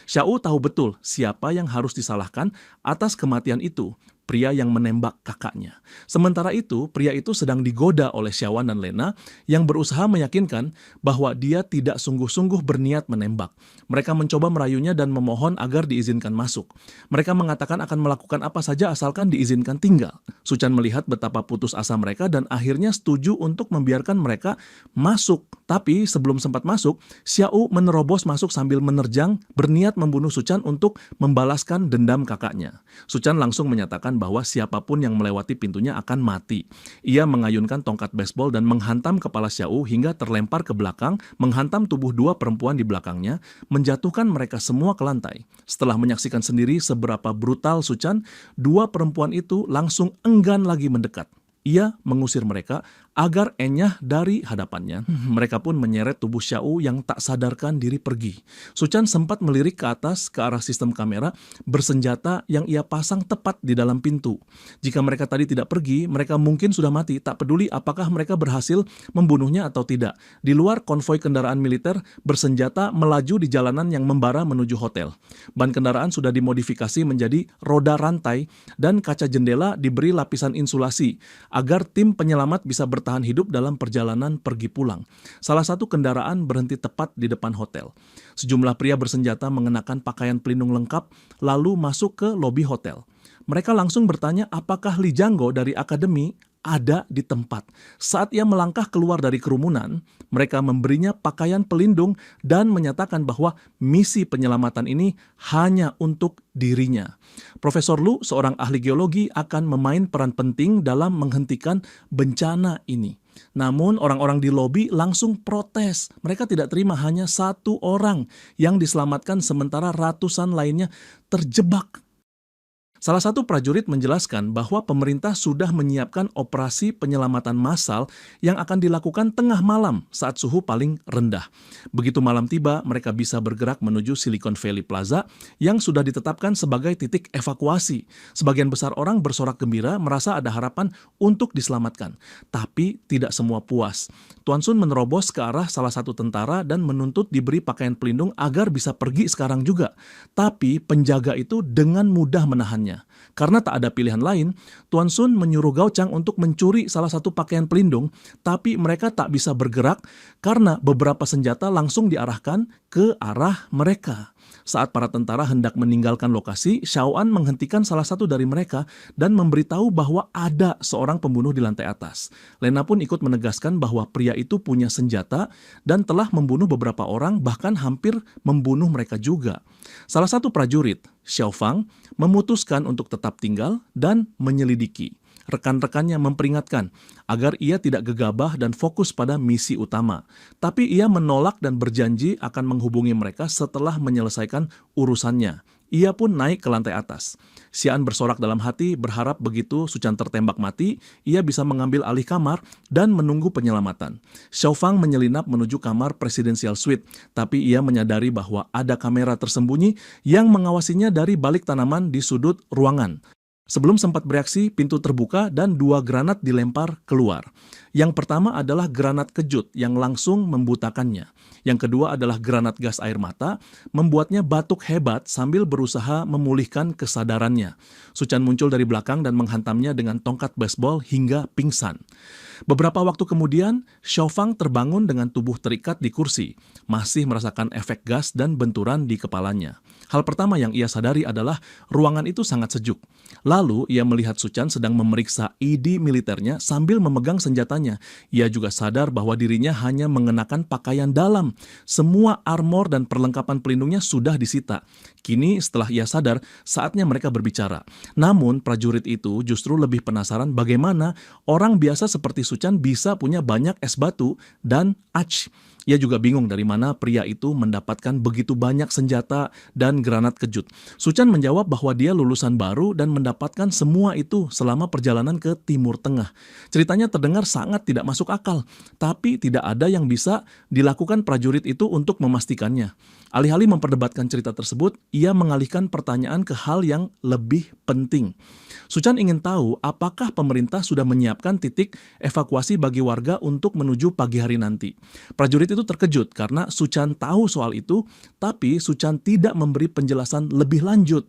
Xiao tahu betul siapa yang harus disalahkan atas kematian itu. Pria yang menembak kakaknya. Sementara itu, pria itu sedang digoda oleh Xiaowan dan Lena yang berusaha meyakinkan bahwa dia tidak sungguh-sungguh berniat menembak. Mereka mencoba merayunya dan memohon agar diizinkan masuk. Mereka mengatakan akan melakukan apa saja asalkan diizinkan tinggal. Suchan melihat betapa putus asa mereka dan akhirnya setuju untuk membiarkan mereka masuk. Tapi sebelum sempat masuk, Xiao menerobos masuk sambil menerjang berniat membunuh Suchan untuk membalaskan dendam kakaknya. Suchan langsung menyatakan bahwa siapapun yang melewati pintunya akan mati. Ia mengayunkan tongkat baseball dan menghantam kepala Xiao hingga terlempar ke belakang, menghantam tubuh dua perempuan di belakangnya, menjatuhkan mereka semua ke lantai. Setelah menyaksikan sendiri seberapa brutal Suchan, dua perempuan itu langsung enggan lagi mendekat. Ia mengusir mereka agar enyah dari hadapannya. Mereka pun menyeret tubuh Xiao yang tak sadarkan diri pergi. Suchan sempat melirik ke atas ke arah sistem kamera bersenjata yang ia pasang tepat di dalam pintu. Jika mereka tadi tidak pergi, mereka mungkin sudah mati, tak peduli apakah mereka berhasil membunuhnya atau tidak. Di luar, konvoi kendaraan militer bersenjata melaju di jalanan yang membara menuju hotel. Ban kendaraan sudah dimodifikasi menjadi roda rantai dan kaca jendela diberi lapisan insulasi agar tim penyelamat bisa bertahan hidup dalam perjalanan pergi pulang. Salah satu kendaraan berhenti tepat di depan hotel. Sejumlah pria bersenjata mengenakan pakaian pelindung lengkap lalu masuk ke lobi hotel. Mereka langsung bertanya apakah Li Jianggo dari akademi ada di tempat. Saat ia melangkah keluar dari kerumunan, mereka memberinya pakaian pelindung dan menyatakan bahwa misi penyelamatan ini hanya untuk dirinya. Profesor Lu, seorang ahli geologi, akan memain peran penting dalam menghentikan bencana ini. Namun orang-orang di lobi langsung protes. Mereka tidak terima hanya satu orang yang diselamatkan sementara ratusan lainnya terjebak. Salah satu prajurit menjelaskan bahwa pemerintah sudah menyiapkan operasi penyelamatan massal yang akan dilakukan tengah malam saat suhu paling rendah. Begitu malam tiba, mereka bisa bergerak menuju Silicon Valley Plaza yang sudah ditetapkan sebagai titik evakuasi. Sebagian besar orang bersorak gembira merasa ada harapan untuk diselamatkan. Tapi tidak semua puas. Tuan Sun menerobos ke arah salah satu tentara dan menuntut diberi pakaian pelindung agar bisa pergi sekarang juga. Tapi penjaga itu dengan mudah menahannya. Karena tak ada pilihan lain, Tuan Sun menyuruh Gao Chang untuk mencuri salah satu pakaian pelindung, tapi mereka tak bisa bergerak karena beberapa senjata langsung diarahkan ke arah mereka. Saat para tentara hendak meninggalkan lokasi, Xiaoan menghentikan salah satu dari mereka dan memberitahu bahwa ada seorang pembunuh di lantai atas. Lena pun ikut menegaskan bahwa pria itu punya senjata dan telah membunuh beberapa orang, bahkan hampir membunuh mereka juga. Salah satu prajurit, Xiao Fang, memutuskan untuk tetap tinggal dan menyelidiki. Rekan-rekannya memperingatkan agar ia tidak gegabah dan fokus pada misi utama. Tapi ia menolak dan berjanji akan menghubungi mereka setelah menyelesaikan urusannya. Ia pun naik ke lantai atas. Xian bersorak dalam hati, berharap begitu Suchan tertembak mati, ia bisa mengambil alih kamar dan menunggu penyelamatan. Xiao Fang menyelinap menuju kamar Presidential Suite, tapi ia menyadari bahwa ada kamera tersembunyi yang mengawasinya dari balik tanaman di sudut ruangan. Sebelum sempat bereaksi, pintu terbuka dan 2 granat dilempar keluar. Yang pertama adalah granat kejut yang langsung membutakannya. Yang kedua adalah granat gas air mata, membuatnya batuk hebat sambil berusaha memulihkan kesadarannya. Suchan muncul dari belakang dan menghantamnya dengan tongkat baseball hingga pingsan. Beberapa waktu kemudian, Xiaofang terbangun dengan tubuh terikat di kursi, masih merasakan efek gas dan benturan di kepalanya. Hal pertama yang ia sadari adalah ruangan itu sangat sejuk. Lalu, ia melihat Suchan sedang memeriksa ID militernya sambil memegang senjatanya. Ia juga sadar bahwa dirinya hanya mengenakan pakaian dalam. Semua armor dan perlengkapan pelindungnya sudah disita. Kini, setelah ia sadar, saatnya mereka berbicara. Namun, prajurit itu justru lebih penasaran bagaimana orang biasa seperti Suchan bisa punya banyak es batu dan ach. Ia juga bingung dari mana pria itu mendapatkan begitu banyak senjata dan granat kejut. Suchan menjawab bahwa dia lulusan baru dan mendapatkan semua itu selama perjalanan ke Timur Tengah. Ceritanya terdengar sangat tidak masuk akal, tapi tidak ada yang bisa dilakukan prajurit itu untuk memastikannya. Alih-alih memperdebatkan cerita tersebut, ia mengalihkan pertanyaan ke hal yang lebih penting. Suchan ingin tahu apakah pemerintah sudah menyiapkan titik evakuasi bagi warga untuk menuju pagi hari nanti. Prajurit itu terkejut karena Suchan tahu soal itu, tapi Suchan tidak memberi penjelasan lebih lanjut.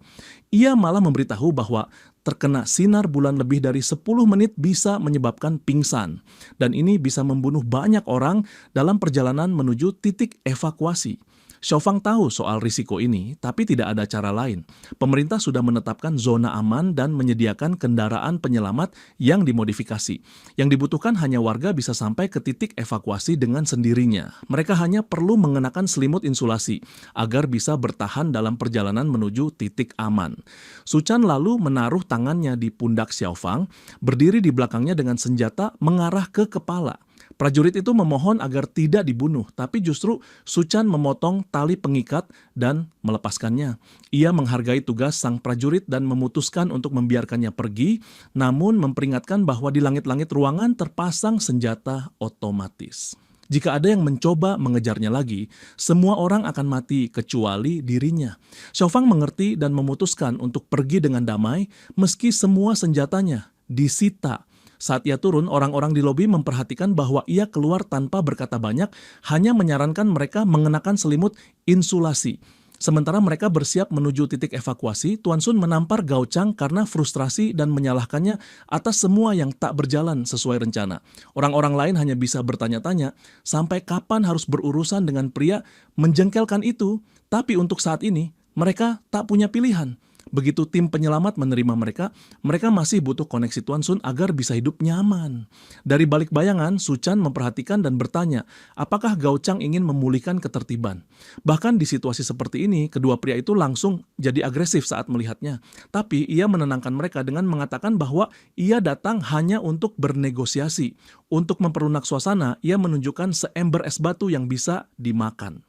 Ia malah memberitahu bahwa terkena sinar bulan lebih dari 10 menit bisa menyebabkan pingsan. Dan ini bisa membunuh banyak orang dalam perjalanan menuju titik evakuasi. Xiaofang tahu soal risiko ini, tapi tidak ada cara lain. Pemerintah sudah menetapkan zona aman dan menyediakan kendaraan penyelamat yang dimodifikasi. Yang dibutuhkan hanya warga bisa sampai ke titik evakuasi dengan sendirinya. Mereka hanya perlu mengenakan selimut insulasi agar bisa bertahan dalam perjalanan menuju titik aman. Suchan lalu menaruh tangannya di pundak Xiaofang, berdiri di belakangnya dengan senjata mengarah ke kepala. Prajurit itu memohon agar tidak dibunuh, tapi justru Suchan memotong tali pengikat dan melepaskannya. Ia menghargai tugas sang prajurit dan memutuskan untuk membiarkannya pergi, namun memperingatkan bahwa di langit-langit ruangan terpasang senjata otomatis. Jika ada yang mencoba mengejarnya lagi, semua orang akan mati kecuali dirinya. Xiaofang mengerti dan memutuskan untuk pergi dengan damai meski semua senjatanya disita. Saat ia turun, orang-orang di lobi memperhatikan bahwa ia keluar tanpa berkata banyak, hanya menyarankan mereka mengenakan selimut insulasi. Sementara mereka bersiap menuju titik evakuasi, Tuan Sun menampar Gao Chang karena frustrasi dan menyalahkannya atas semua yang tak berjalan sesuai rencana. Orang-orang lain hanya bisa bertanya-tanya, sampai kapan harus berurusan dengan pria menjengkelkan itu? Tapi untuk saat ini, mereka tak punya pilihan. Begitu tim penyelamat menerima mereka, mereka masih butuh koneksi Tuan Sun agar bisa hidup nyaman. Dari balik bayangan, Suchan memperhatikan dan bertanya, apakah Gao Chang ingin memulihkan ketertiban. Bahkan di situasi seperti ini, kedua pria itu langsung jadi agresif saat melihatnya. Tapi ia menenangkan mereka dengan mengatakan bahwa ia datang hanya untuk bernegosiasi. Untuk memperlunak suasana, ia menunjukkan seember es batu yang bisa dimakan.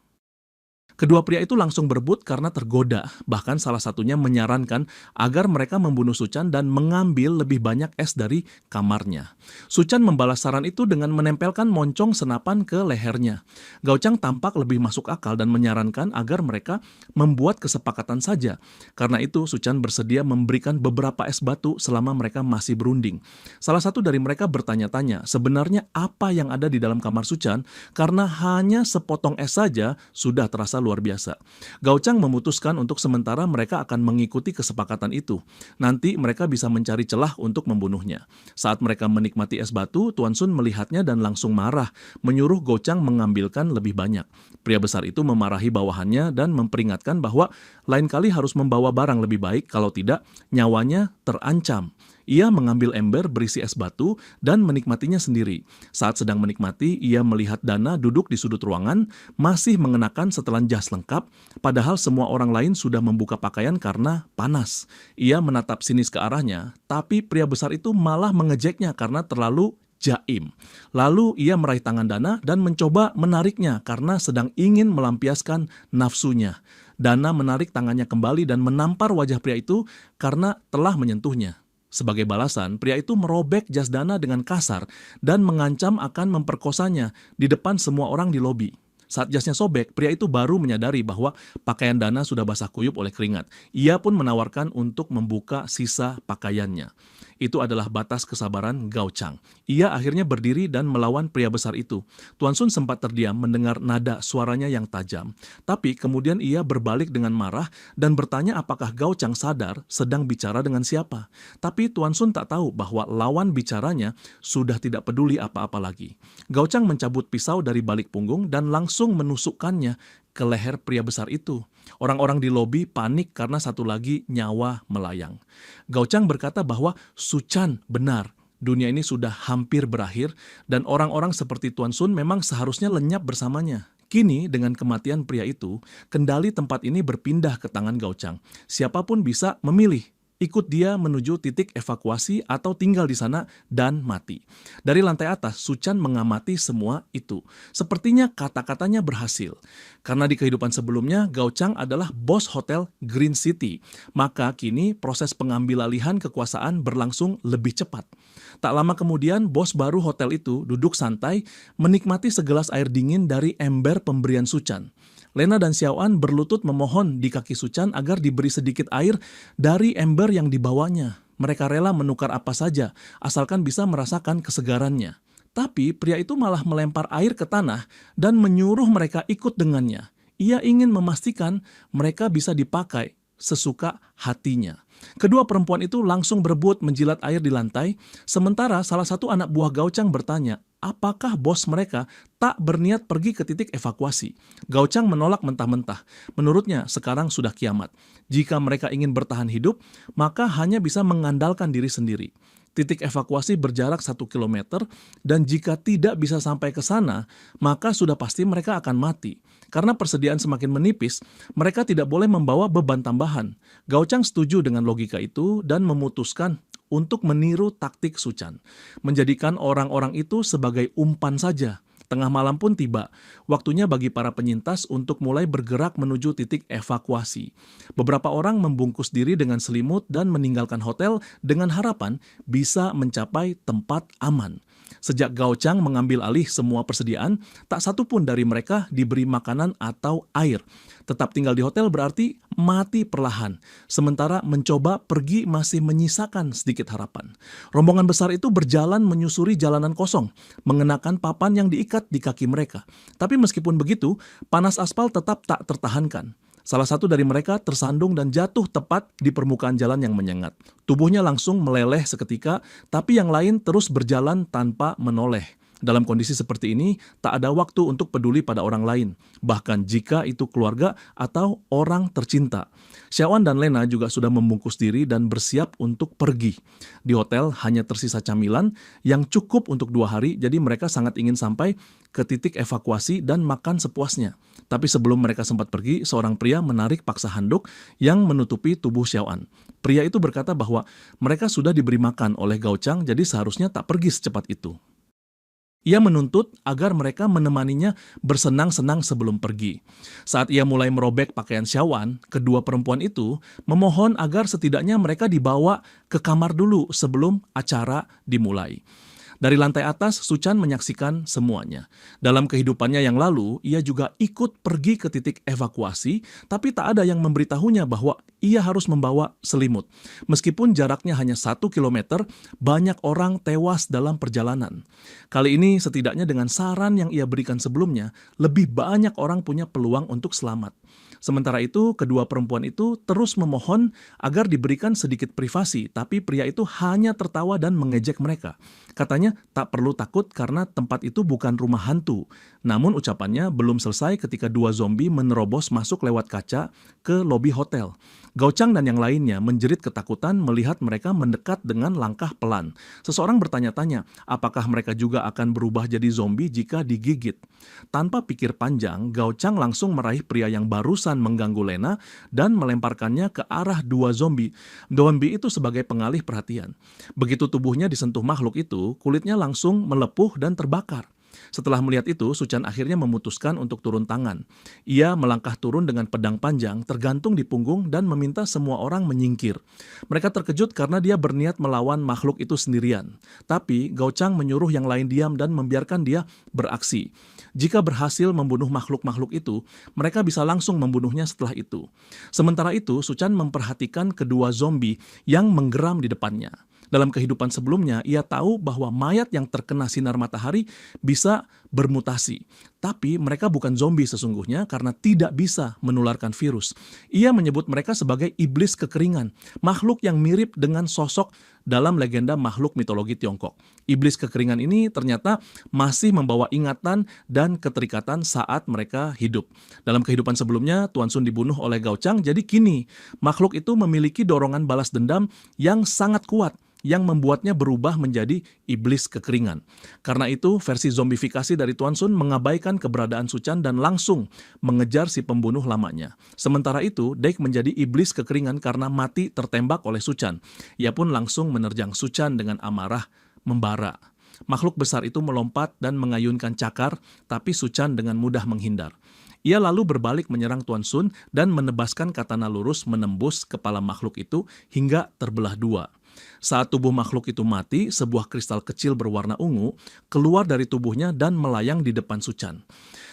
Kedua pria itu langsung berebut karena tergoda, bahkan salah satunya menyarankan agar mereka membunuh Suchan dan mengambil lebih banyak es dari kamarnya. Suchan membalas saran itu dengan menempelkan moncong senapan ke lehernya. Gao Chang tampak lebih masuk akal dan menyarankan agar mereka membuat kesepakatan saja. Karena itu, Suchan bersedia memberikan beberapa es batu selama mereka masih berunding. Salah satu dari mereka bertanya-tanya, sebenarnya apa yang ada di dalam kamar Suchan, karena hanya sepotong es saja sudah terasa luar biasa. Gao Chang memutuskan untuk sementara mereka akan mengikuti kesepakatan itu. Nanti mereka bisa mencari celah untuk membunuhnya. Saat mereka menikmati es batu, Tuan Sun melihatnya dan langsung marah, menyuruh Gao Chang mengambilkan lebih banyak. Pria besar itu memarahi bawahannya dan memperingatkan bahwa lain kali harus membawa barang lebih baik, kalau tidak nyawanya terancam. Ia mengambil ember berisi es batu dan menikmatinya sendiri. Saat sedang menikmati, ia melihat Dana duduk di sudut ruangan, masih mengenakan setelan jas lengkap, padahal semua orang lain sudah membuka pakaian karena panas. Ia menatap sinis ke arahnya, tapi pria besar itu malah mengejeknya karena terlalu jaim. Lalu ia meraih tangan Dana dan mencoba menariknya karena sedang ingin melampiaskan nafsunya. Dana menarik tangannya kembali dan menampar wajah pria itu karena telah menyentuhnya. Sebagai balasan, pria itu merobek jas Dana dengan kasar dan mengancam akan memperkosanya di depan semua orang di lobi. Saat jasnya sobek, pria itu baru menyadari bahwa pakaian Dana sudah basah kuyup oleh keringat. Ia pun menawarkan untuk membuka sisa pakaiannya. Itu adalah batas kesabaran Gao Chang. Ia akhirnya berdiri dan melawan pria besar itu. Tuan Sun sempat terdiam mendengar nada suaranya yang tajam. Tapi kemudian ia berbalik dengan marah dan bertanya apakah Gao Chang sadar sedang bicara dengan siapa. Tapi Tuan Sun tak tahu bahwa lawan bicaranya sudah tidak peduli apa-apa lagi. Gao Chang mencabut pisau dari balik punggung dan langsung menusukkannya ke leher pria besar itu. Orang-orang di lobi panik karena satu lagi nyawa melayang. Gao Chang berkata bahwa Su Chan benar, dunia ini sudah hampir berakhir dan orang-orang seperti Tuan Sun memang seharusnya lenyap bersamanya. Kini dengan kematian pria itu, kendali tempat ini berpindah ke tangan Gao Chang. Siapapun bisa memilih. Ikut dia menuju titik evakuasi atau tinggal di sana dan mati. Dari lantai atas, Su Chan mengamati semua itu. Sepertinya kata-katanya berhasil. Karena di kehidupan sebelumnya, Gao Chang adalah bos hotel Green City. Maka kini proses pengambilalihan kekuasaan berlangsung lebih cepat. Tak lama kemudian, bos baru hotel itu duduk santai menikmati segelas air dingin dari ember pemberian Su Chan. Lena dan Xiao An berlutut memohon di kaki Su Chan agar diberi sedikit air dari ember yang dibawanya. Mereka rela menukar apa saja, asalkan bisa merasakan kesegarannya. Tapi pria itu malah melempar air ke tanah dan menyuruh mereka ikut dengannya. Ia ingin memastikan mereka bisa dipakai sesuka hatinya. Kedua perempuan itu langsung berebut menjilat air di lantai, sementara salah satu anak buah Gao Chang bertanya, apakah bos mereka tak berniat pergi ke titik evakuasi? Gao Chang menolak mentah-mentah. Menurutnya, sekarang sudah kiamat. Jika mereka ingin bertahan hidup, maka hanya bisa mengandalkan diri sendiri. Titik evakuasi berjarak 1 kilometer, dan jika tidak bisa sampai ke sana, maka sudah pasti mereka akan mati. Karena persediaan semakin menipis, mereka tidak boleh membawa beban tambahan. Gao Chang setuju dengan logika itu dan memutuskan untuk meniru taktik Su Chan, menjadikan orang-orang itu sebagai umpan saja. Tengah malam pun tiba, waktunya bagi para penyintas untuk mulai bergerak menuju titik evakuasi. Beberapa orang membungkus diri dengan selimut dan meninggalkan hotel dengan harapan bisa mencapai tempat aman. Sejak Gao Chang mengambil alih semua persediaan, tak satu pun dari mereka diberi makanan atau air. Tetap tinggal di hotel berarti mati perlahan, sementara mencoba pergi masih menyisakan sedikit harapan. Rombongan besar itu berjalan menyusuri jalanan kosong, mengenakan papan yang diikat di kaki mereka. Tapi meskipun begitu, panas aspal tetap tak tertahankan. Salah satu dari mereka tersandung dan jatuh tepat di permukaan jalan yang menyengat. Tubuhnya langsung meleleh seketika, tapi yang lain terus berjalan tanpa menoleh. Dalam kondisi seperti ini, tak ada waktu untuk peduli pada orang lain, bahkan jika itu keluarga atau orang tercinta. Xiao An dan Lena juga sudah membungkus diri dan bersiap untuk pergi. Di hotel hanya tersisa camilan yang cukup untuk 2 hari, jadi mereka sangat ingin sampai ke titik evakuasi dan makan sepuasnya. Tapi sebelum mereka sempat pergi, seorang pria menarik paksa handuk yang menutupi tubuh Xiao An. Pria itu berkata bahwa mereka sudah diberi makan oleh Gao Chang, jadi seharusnya tak pergi secepat itu. Ia menuntut agar mereka menemaninya bersenang-senang sebelum pergi. Saat ia mulai merobek pakaian Xiao An, kedua perempuan itu memohon agar setidaknya mereka dibawa ke kamar dulu sebelum acara dimulai. Dari lantai atas, Su Chan menyaksikan semuanya. Dalam kehidupannya yang lalu, ia juga ikut pergi ke titik evakuasi, tapi tak ada yang memberitahunya bahwa ia harus membawa selimut. Meskipun jaraknya hanya 1 kilometer, banyak orang tewas dalam perjalanan. Kali ini, setidaknya dengan saran yang ia berikan sebelumnya, lebih banyak orang punya peluang untuk selamat. Sementara itu, kedua perempuan itu terus memohon agar diberikan sedikit privasi, tapi pria itu hanya tertawa dan mengejek mereka. Katanya tak perlu takut karena tempat itu bukan rumah hantu. Namun ucapannya belum selesai ketika 2 zombie menerobos masuk lewat kaca ke lobi hotel. Gao Chang dan yang lainnya menjerit ketakutan melihat mereka mendekat dengan langkah pelan. Seseorang bertanya-tanya, apakah mereka juga akan berubah jadi zombie jika digigit? Tanpa pikir panjang, Gao Chang langsung meraih pria yang barusan mengganggu Lena dan melemparkannya ke arah 2 zombie. Zombie itu sebagai pengalih perhatian. Begitu tubuhnya disentuh makhluk itu, kulitnya langsung melepuh dan terbakar. Setelah melihat itu, Su Chan akhirnya memutuskan untuk turun tangan. Ia melangkah turun dengan pedang panjang tergantung di punggung dan meminta semua orang menyingkir. Mereka terkejut karena dia berniat melawan makhluk itu sendirian. Tapi Gao Chang menyuruh yang lain diam dan membiarkan dia beraksi. Jika berhasil membunuh makhluk-makhluk itu, mereka bisa langsung membunuhnya setelah itu. Sementara itu, Suchan memperhatikan kedua zombie yang menggeram di depannya. Dalam kehidupan sebelumnya, ia tahu bahwa mayat yang terkena sinar matahari bisa bermutasi. Tapi mereka bukan zombie sesungguhnya karena tidak bisa menularkan virus. Ia menyebut mereka sebagai iblis kekeringan, makhluk yang mirip dengan sosok dalam legenda makhluk mitologi Tiongkok. Iblis kekeringan ini ternyata masih membawa ingatan dan keterikatan saat mereka hidup. Dalam kehidupan sebelumnya, Tuan Sun dibunuh oleh Gao Chang, jadi kini makhluk itu memiliki dorongan balas dendam yang sangat kuat, yang membuatnya berubah menjadi iblis kekeringan. Karena itu, versi zombifikasi dari Tuan Sun mengabaikan keberadaan Suchan dan langsung mengejar si pembunuh lamanya. Sementara itu, Dake menjadi iblis kekeringan karena mati tertembak oleh Suchan. Ia pun langsung menerjang Suchan dengan amarah membara. Makhluk besar itu melompat dan mengayunkan cakar, tapi Suchan dengan mudah menghindar. Ia lalu berbalik menyerang Tuan Sun dan menebaskan katana lurus menembus kepala makhluk itu hingga terbelah dua. Saat tubuh makhluk itu mati, sebuah kristal kecil berwarna ungu keluar dari tubuhnya dan melayang di depan Suchan.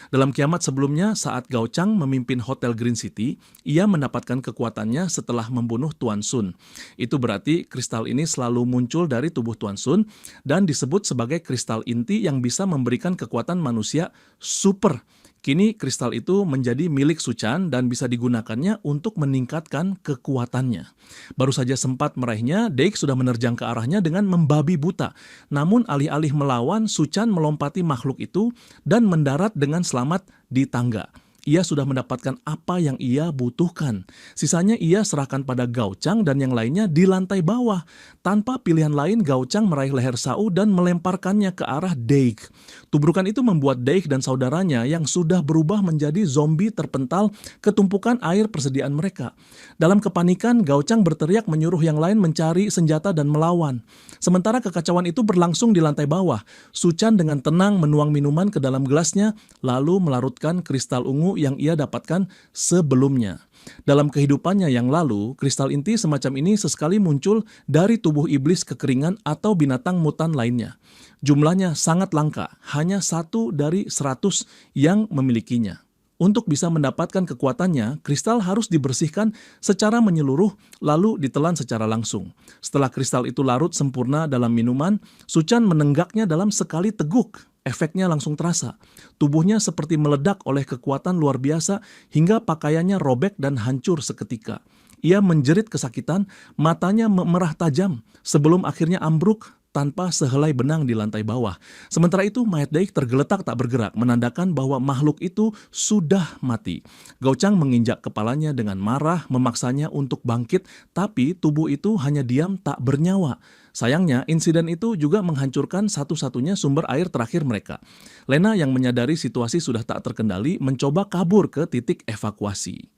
Dalam kiamat sebelumnya, saat Gao Chang memimpin Hotel Green City, ia mendapatkan kekuatannya setelah membunuh Tuan Sun. Itu berarti kristal ini selalu muncul dari tubuh Tuan Sun dan disebut sebagai kristal inti yang bisa memberikan kekuatan manusia super. Kini kristal itu menjadi milik Suchan dan bisa digunakannya untuk meningkatkan kekuatannya. Baru saja sempat meraihnya, Dake sudah menerjang ke arahnya dengan membabi buta. Namun alih-alih melawan, Suchan melompati makhluk itu dan mendarat dengan selamat di tangga. Ia sudah mendapatkan apa yang ia butuhkan. Sisanya ia serahkan pada Gao Chang dan yang lainnya di lantai bawah. Tanpa pilihan lain, Gao Chang meraih leher Sao dan melemparkannya ke arah Dake. Tubrukan itu membuat Dake dan saudaranya yang sudah berubah menjadi zombie terpental ke tumpukan air persediaan mereka. Dalam kepanikan, Gao Chang berteriak menyuruh yang lain mencari senjata dan melawan. Sementara kekacauan itu berlangsung di lantai bawah, Suchan dengan tenang menuang minuman ke dalam gelasnya, lalu melarutkan kristal ungu yang ia dapatkan sebelumnya. Dalam kehidupannya yang lalu, kristal inti semacam ini sesekali muncul dari tubuh iblis kekeringan atau binatang mutan lainnya. Jumlahnya sangat langka, hanya 1 dari 100 yang memilikinya. Untuk bisa mendapatkan kekuatannya, kristal harus dibersihkan secara menyeluruh lalu ditelan secara langsung. Setelah kristal itu larut sempurna dalam minuman, Suchan menenggaknya dalam sekali teguk. Efeknya langsung terasa. Tubuhnya seperti meledak oleh kekuatan luar biasa hingga pakaiannya robek dan hancur seketika. Ia menjerit kesakitan, matanya memerah tajam sebelum akhirnya ambruk tanpa sehelai benang di lantai bawah. Sementara itu, mayat Dake tergeletak tak bergerak, menandakan bahwa makhluk itu sudah mati. Gao Chang menginjak kepalanya dengan marah, memaksanya untuk bangkit, tapi tubuh itu hanya diam tak bernyawa. Sayangnya, insiden itu juga menghancurkan satu-satunya sumber air terakhir mereka. Lena yang menyadari situasi sudah tak terkendali, mencoba kabur ke titik evakuasi.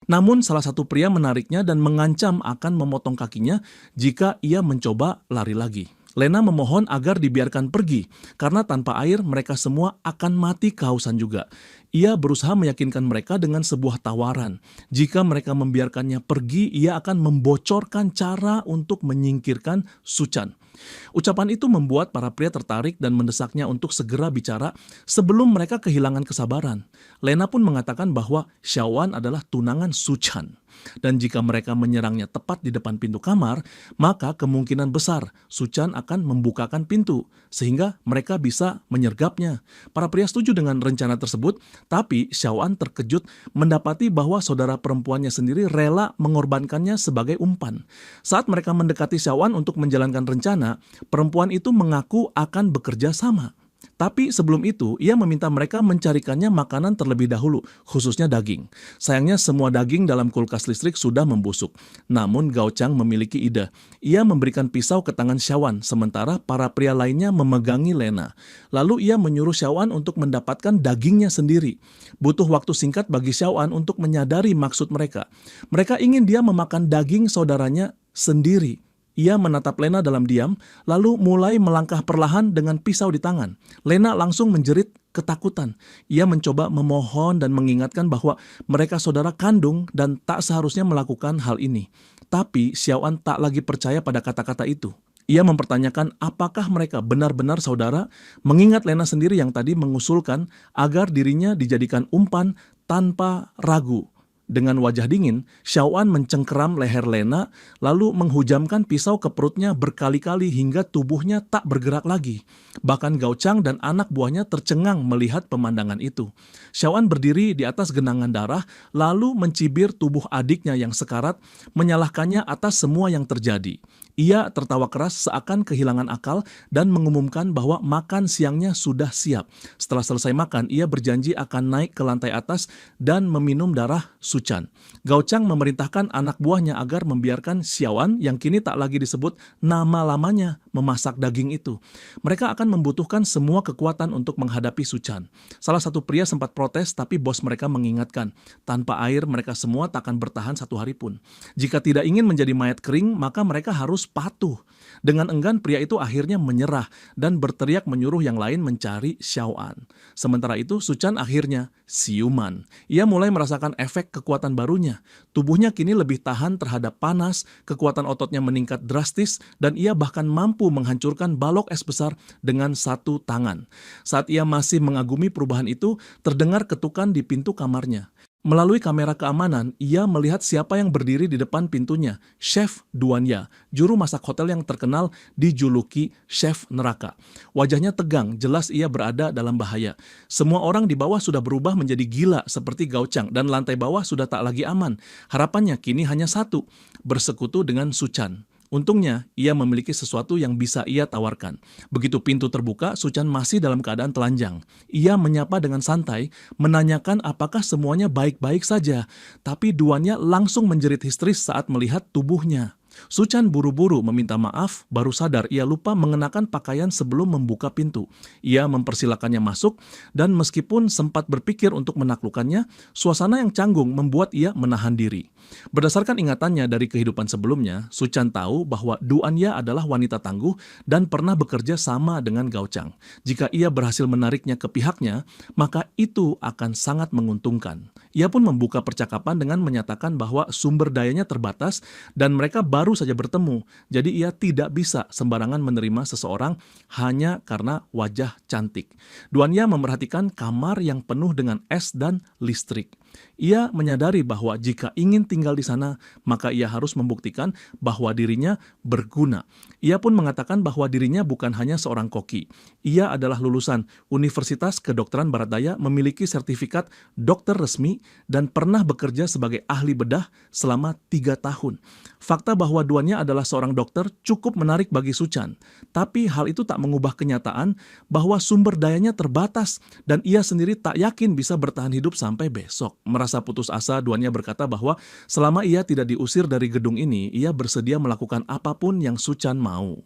Namun salah satu pria menariknya dan mengancam akan memotong kakinya jika ia mencoba lari lagi. Lena memohon agar dibiarkan pergi, karena tanpa air mereka semua akan mati kehausan juga. Ia berusaha meyakinkan mereka dengan sebuah tawaran. Jika mereka membiarkannya pergi, ia akan membocorkan cara untuk menyingkirkan Suchan. Ucapan itu membuat para pria tertarik dan mendesaknya untuk segera bicara sebelum mereka kehilangan kesabaran. Lena pun mengatakan bahwa Xiaowan adalah tunangan Suchan. Dan jika mereka menyerangnya tepat di depan pintu kamar, maka kemungkinan besar Suchan akan membukakan pintu, sehingga mereka bisa menyergapnya. Para pria setuju dengan rencana tersebut, tapi Xiaowan terkejut mendapati bahwa saudara perempuannya sendiri rela mengorbankannya sebagai umpan. Saat mereka mendekati Xiaowan untuk menjalankan rencana, perempuan itu mengaku akan bekerja sama. Tapi sebelum itu, ia meminta mereka mencarikannya makanan terlebih dahulu, khususnya daging. Sayangnya semua daging dalam kulkas listrik sudah membusuk. Namun Gao Chang memiliki ide. Ia memberikan pisau ke tangan Xiaowan, sementara para pria lainnya memegangi Lena. Lalu ia menyuruh Xiaowan untuk mendapatkan dagingnya sendiri. Butuh waktu singkat bagi Xiaowan untuk menyadari maksud mereka. Mereka ingin dia memakan daging saudaranya sendiri. Ia menatap Lena dalam diam, lalu mulai melangkah perlahan dengan pisau di tangan. Lena langsung menjerit ketakutan. Ia mencoba memohon dan mengingatkan bahwa mereka saudara kandung dan tak seharusnya melakukan hal ini. Tapi Xiaowan tak lagi percaya pada kata-kata itu. Ia mempertanyakan apakah mereka benar-benar saudara, mengingat Lena sendiri yang tadi mengusulkan agar dirinya dijadikan umpan tanpa ragu. Dengan wajah dingin, Xiaoan mencengkeram leher Lena, lalu menghujamkan pisau ke perutnya berkali-kali hingga tubuhnya tak bergerak lagi. Bahkan Gao Chang dan anak buahnya tercengang melihat pemandangan itu. Xiaoan berdiri di atas genangan darah, lalu mencibir tubuh adiknya yang sekarat, menyalahkannya atas semua yang terjadi. Ia tertawa keras seakan kehilangan akal dan mengumumkan bahwa makan siangnya sudah siap. Setelah selesai makan, ia berjanji akan naik ke lantai atas dan meminum darah Suchan. Gao Chang memerintahkan anak buahnya agar membiarkan Xiaoan yang kini tak lagi disebut nama lamanya memasak daging itu. Mereka akan membutuhkan semua kekuatan untuk menghadapi Suchan. Salah satu pria sempat protes, tapi bos mereka mengingatkan, tanpa air mereka semua tak akan bertahan 1 hari pun. Jika tidak ingin menjadi mayat kering, maka mereka harus patuh. Dengan enggan, pria itu akhirnya menyerah dan berteriak menyuruh yang lain mencari Xiaoan. Sementara itu, Suchan akhirnya siuman. Ia mulai merasakan efek kekuatan barunya. Tubuhnya kini lebih tahan terhadap panas, kekuatan ototnya meningkat drastis, dan ia bahkan mampu menghancurkan balok es besar dengan 1 tangan. Saat ia masih mengagumi perubahan itu, terdengar ketukan di pintu kamarnya. Melalui kamera keamanan, ia melihat siapa yang berdiri di depan pintunya, Chef Duanya, juru masak hotel yang terkenal dijuluki Chef Neraka. Wajahnya tegang, jelas ia berada dalam bahaya. Semua orang di bawah sudah berubah menjadi gila seperti Gao Chang, dan lantai bawah sudah tak lagi aman. Harapannya kini hanya satu, bersekutu dengan Suchan. Untungnya, ia memiliki sesuatu yang bisa ia tawarkan. Begitu pintu terbuka, Suchan masih dalam keadaan telanjang. Ia menyapa dengan santai, menanyakan apakah semuanya baik-baik saja. Tapi Duanya langsung menjerit histeris saat melihat tubuhnya. Suchan buru-buru meminta maaf, baru sadar ia lupa mengenakan pakaian sebelum membuka pintu. Ia mempersilakannya masuk, dan meskipun sempat berpikir untuk menaklukkannya, suasana yang canggung membuat ia menahan diri. Berdasarkan ingatannya dari kehidupan sebelumnya, Suchan tahu bahwa Duanya adalah wanita tangguh dan pernah bekerja sama dengan Gao Chang. Jika ia berhasil menariknya ke pihaknya, maka itu akan sangat menguntungkan. Ia pun membuka percakapan dengan menyatakan bahwa sumber dayanya terbatas dan mereka baru saja bertemu, jadi ia tidak bisa sembarangan menerima seseorang hanya karena wajah cantik. Duanya memerhatikan kamar yang penuh dengan es dan listrik. Ia menyadari bahwa jika ingin tinggal di sana, maka ia harus membuktikan bahwa dirinya berguna. Ia pun mengatakan bahwa dirinya bukan hanya seorang koki. Ia adalah lulusan Universitas Kedokteran Barat Daya, memiliki sertifikat dokter resmi, dan pernah bekerja sebagai ahli bedah selama 3 tahun. Fakta bahwa Duanya adalah seorang dokter cukup menarik bagi Suchan. Tapi hal itu tak mengubah kenyataan bahwa sumber dayanya terbatas dan ia sendiri tak yakin bisa bertahan hidup sampai besok. Merasa putus asa, Duanya berkata bahwa selama ia tidak diusir dari gedung ini, ia bersedia melakukan apapun yang Suchan mau.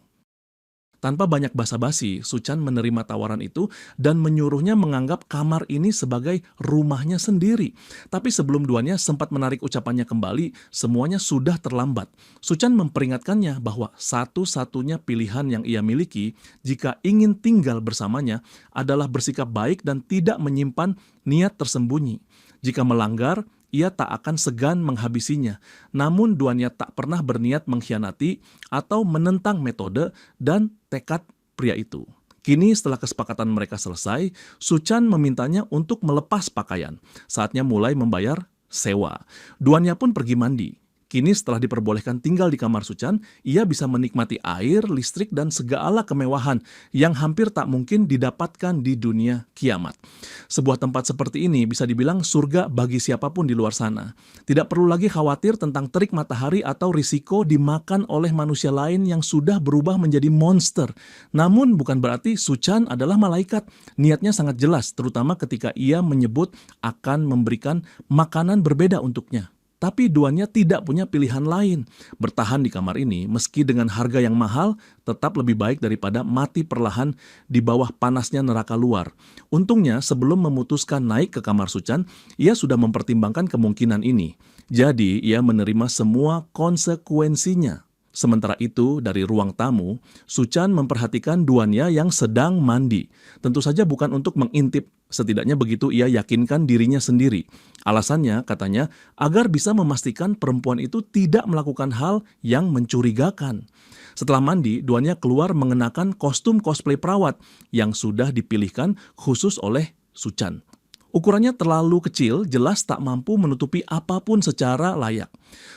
Tanpa banyak basa-basi, Suchan menerima tawaran itu dan menyuruhnya menganggap kamar ini sebagai rumahnya sendiri. Tapi sebelum Duanya sempat menarik ucapannya kembali, semuanya sudah terlambat. Suchan memperingatkannya bahwa satu-satunya pilihan yang ia miliki jika ingin tinggal bersamanya adalah bersikap baik dan tidak menyimpan niat tersembunyi. Jika melanggar, ia tak akan segan menghabisinya. Namun Duanya tak pernah berniat mengkhianati atau menentang metode dan tekad pria itu. Kini setelah kesepakatan mereka selesai, Suchan memintanya untuk melepas pakaian. Saatnya mulai membayar sewa. Duanya pun pergi mandi. Kini setelah diperbolehkan tinggal di kamar Suchan, ia bisa menikmati air, listrik, dan segala kemewahan yang hampir tak mungkin didapatkan di dunia kiamat. Sebuah tempat seperti ini bisa dibilang surga bagi siapapun di luar sana. Tidak perlu lagi khawatir tentang terik matahari atau risiko dimakan oleh manusia lain yang sudah berubah menjadi monster. Namun bukan berarti Suchan adalah malaikat. Niatnya sangat jelas, terutama ketika ia menyebut akan memberikan makanan berbeda untuknya. Tapi Duanya tidak punya pilihan lain. Bertahan di kamar ini, meski dengan harga yang mahal, tetap lebih baik daripada mati perlahan di bawah panasnya neraka luar. Untungnya, sebelum memutuskan naik ke kamar Suchan, ia sudah mempertimbangkan kemungkinan ini. Jadi, ia menerima semua konsekuensinya. Sementara itu, dari ruang tamu, Suchan memperhatikan Duanya yang sedang mandi. Tentu saja bukan untuk mengintip, setidaknya begitu ia yakinkan dirinya sendiri. Alasannya, katanya, agar bisa memastikan perempuan itu tidak melakukan hal yang mencurigakan. Setelah mandi, Duanya keluar mengenakan kostum cosplay perawat yang sudah dipilihkan khusus oleh Suchan. Ukurannya terlalu kecil, jelas tak mampu menutupi apapun secara layak.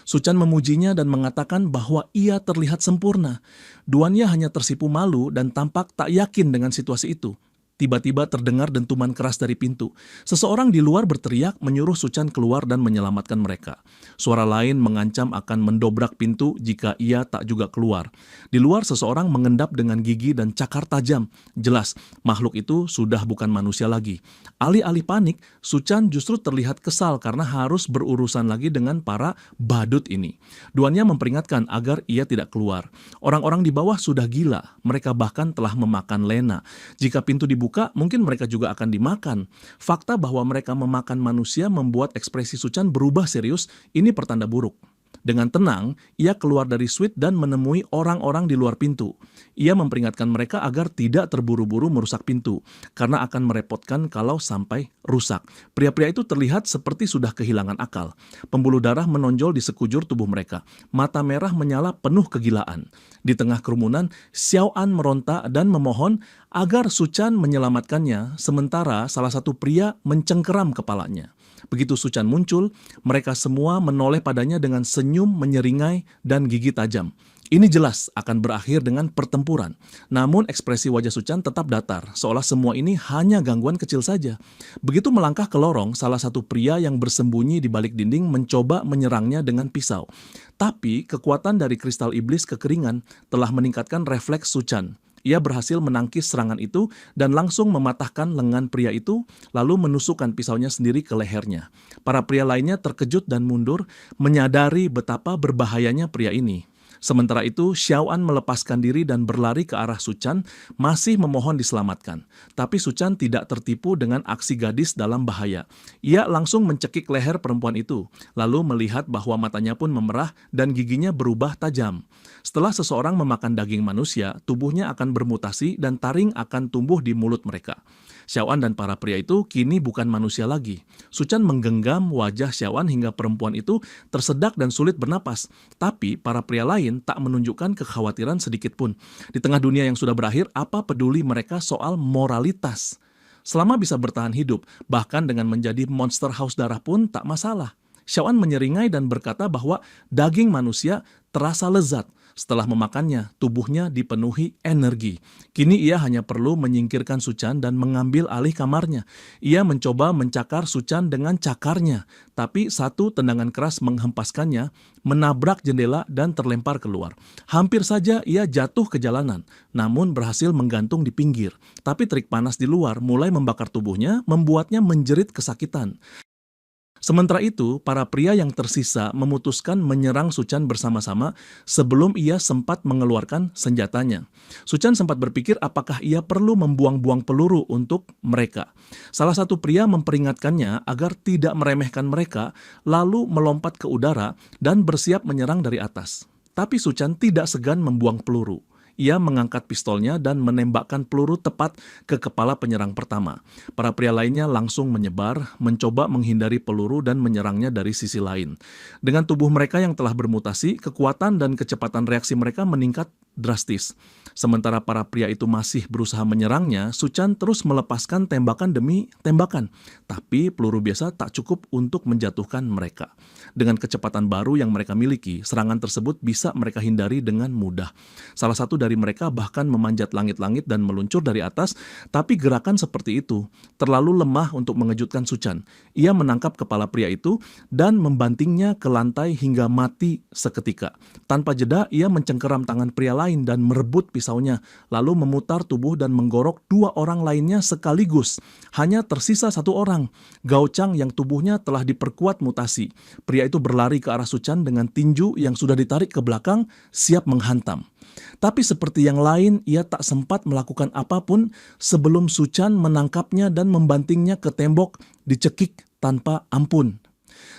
Suchan memujinya dan mengatakan bahwa ia terlihat sempurna. Duanya hanya tersipu malu dan tampak tak yakin dengan situasi itu. Tiba-tiba terdengar dentuman keras dari pintu. Seseorang di luar berteriak menyuruh Suchan keluar dan menyelamatkan mereka. Suara lain mengancam akan mendobrak pintu jika ia tak juga keluar. Di luar seseorang mengendap dengan gigi dan cakar tajam. Jelas, makhluk itu sudah bukan manusia lagi. Alih-alih panik, Suchan justru terlihat kesal karena harus berurusan lagi dengan para badut ini. Duanya memperingatkan agar ia tidak keluar. Orang-orang di bawah sudah gila, mereka bahkan telah memakan Lena. Jika pintu dibuka, mungkin mereka juga akan dimakan. Fakta bahwa mereka memakan manusia membuat ekspresi Suchan berubah serius, ini pertanda buruk. Dengan tenang, ia keluar dari suite dan menemui orang-orang di luar pintu. Ia memperingatkan mereka agar tidak terburu-buru merusak pintu, karena akan merepotkan kalau sampai rusak. Pria-pria itu terlihat seperti sudah kehilangan akal. Pembuluh darah menonjol di sekujur tubuh mereka. Mata merah menyala penuh kegilaan. Di tengah kerumunan, Xiao An meronta dan memohon agar Suchan menyelamatkannya, sementara salah satu pria mencengkeram kepalanya. Begitu Suchan muncul, mereka semua menoleh padanya dengan senyum menyeringai dan gigi tajam. Ini jelas akan berakhir dengan pertempuran. Namun ekspresi wajah Suchan tetap datar, seolah semua ini hanya gangguan kecil saja. Begitu melangkah ke lorong, salah satu pria yang bersembunyi di balik dinding mencoba menyerangnya dengan pisau. Tapi kekuatan dari kristal iblis kekeringan telah meningkatkan refleks Suchan. Ia berhasil menangkis serangan itu dan langsung mematahkan lengan pria itu, lalu menusukkan pisaunya sendiri ke lehernya. Para pria lainnya terkejut dan mundur, menyadari betapa berbahayanya pria ini. Sementara itu, Xiao An melepaskan diri dan berlari ke arah Suchan, masih memohon diselamatkan. Tapi Suchan tidak tertipu dengan aksi gadis dalam bahaya. Ia langsung mencekik leher perempuan itu, lalu melihat bahwa matanya pun memerah dan giginya berubah tajam. Setelah seseorang memakan daging manusia, tubuhnya akan bermutasi dan taring akan tumbuh di mulut mereka. Xiao An dan para pria itu kini bukan manusia lagi. Suchan menggenggam wajah Xiao An hingga perempuan itu tersedak dan sulit bernapas. Tapi para pria lain tak menunjukkan kekhawatiran sedikit pun. Di tengah dunia yang sudah berakhir, apa peduli mereka soal moralitas? Selama bisa bertahan hidup, bahkan dengan menjadi monster haus darah pun tak masalah. Xiao An menyeringai dan berkata bahwa daging manusia terasa lezat. Setelah memakannya, tubuhnya dipenuhi energi. Kini ia hanya perlu menyingkirkan Suchan dan mengambil alih kamarnya. Ia mencoba mencakar Suchan dengan cakarnya, tapi satu tendangan keras menghempaskannya, menabrak jendela dan terlempar keluar. Hampir saja ia jatuh ke jalanan, namun berhasil menggantung di pinggir. Tapi terik panas di luar mulai membakar tubuhnya, membuatnya menjerit kesakitan. Sementara itu, para pria yang tersisa memutuskan menyerang Suchan bersama-sama sebelum ia sempat mengeluarkan senjatanya. Suchan sempat berpikir apakah ia perlu membuang-buang peluru untuk mereka. Salah satu pria memperingatkannya agar tidak meremehkan mereka, lalu melompat ke udara dan bersiap menyerang dari atas. Tapi Suchan tidak segan membuang peluru. Ia mengangkat pistolnya dan menembakkan peluru tepat ke kepala penyerang pertama. Para pria lainnya langsung menyebar, mencoba menghindari peluru dan menyerangnya dari sisi lain. Dengan tubuh mereka yang telah bermutasi, kekuatan dan kecepatan reaksi mereka meningkat drastis. Sementara para pria itu masih berusaha menyerangnya, Suchan terus melepaskan tembakan demi tembakan. Tapi peluru biasa tak cukup untuk menjatuhkan mereka. Dengan kecepatan baru yang mereka miliki, serangan tersebut bisa mereka hindari dengan mudah. Salah satu dari mereka bahkan memanjat langit-langit dan meluncur dari atas, tapi gerakan seperti itu terlalu lemah untuk mengejutkan Suchan. Ia menangkap kepala pria itu dan membantingnya ke lantai hingga mati seketika. Tanpa jeda, ia mencengkeram tangan pria lain dan merebut pisaunya, lalu memutar tubuh dan menggorok dua orang lainnya sekaligus. Hanya tersisa satu orang, Gao Chang yang tubuhnya telah diperkuat mutasi. Pria itu berlari ke arah Suchan dengan tinju yang sudah ditarik ke belakang, siap menghantam. Tapi seperti yang lain, ia tak sempat melakukan apapun sebelum Suchan menangkapnya dan membantingnya ke tembok, dicekik tanpa ampun.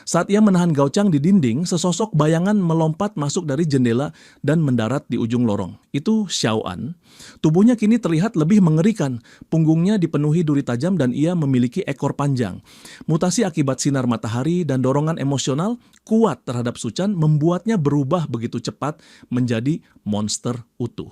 Saat ia menahan Gao Chang di dinding, sesosok bayangan melompat masuk dari jendela dan mendarat di ujung lorong. Itu Xiao An. Tubuhnya kini terlihat lebih mengerikan. Punggungnya dipenuhi duri tajam dan ia memiliki ekor panjang. Mutasi akibat sinar matahari dan dorongan emosional kuat terhadap Su Chan membuatnya berubah begitu cepat menjadi monster utuh.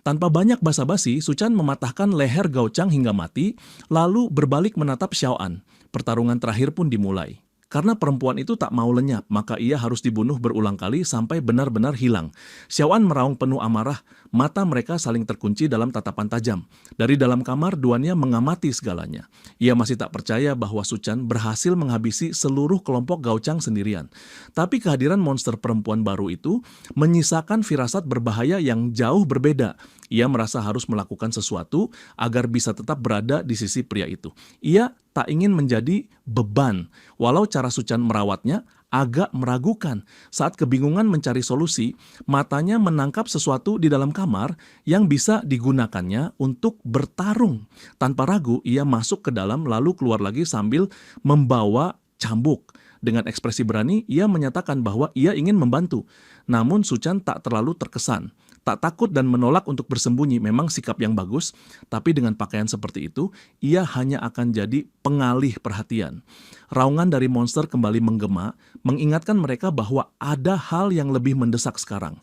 Tanpa banyak basa-basi, Su Chan mematahkan leher Gao Chang hingga mati, lalu berbalik menatap Xiao An. Pertarungan terakhir pun dimulai. Karena perempuan itu tak mau lenyap, maka ia harus dibunuh berulang kali sampai benar-benar hilang. Xiao An meraung penuh amarah, mata mereka saling terkunci dalam tatapan tajam. Dari dalam kamar, duanya mengamati segalanya. Ia masih tak percaya bahwa Su Chan berhasil menghabisi seluruh kelompok Gao Chang sendirian. Tapi kehadiran monster perempuan baru itu menyisakan firasat berbahaya yang jauh berbeda. Ia merasa harus melakukan sesuatu agar bisa tetap berada di sisi pria itu. Ia tak ingin menjadi beban, walau cara Su Chan merawatnya agak meragukan. Saat kebingungan mencari solusi, matanya menangkap sesuatu di dalam kamar yang bisa digunakannya untuk bertarung. Tanpa ragu, ia masuk ke dalam lalu keluar lagi sambil membawa cambuk. Dengan ekspresi berani, ia menyatakan bahwa ia ingin membantu. Namun Su Chan tak terlalu terkesan. Tak takut dan menolak untuk bersembunyi memang sikap yang bagus, tapi dengan pakaian seperti itu, ia hanya akan jadi pengalih perhatian. Raungan dari monster kembali menggema, mengingatkan mereka bahwa ada hal yang lebih mendesak sekarang.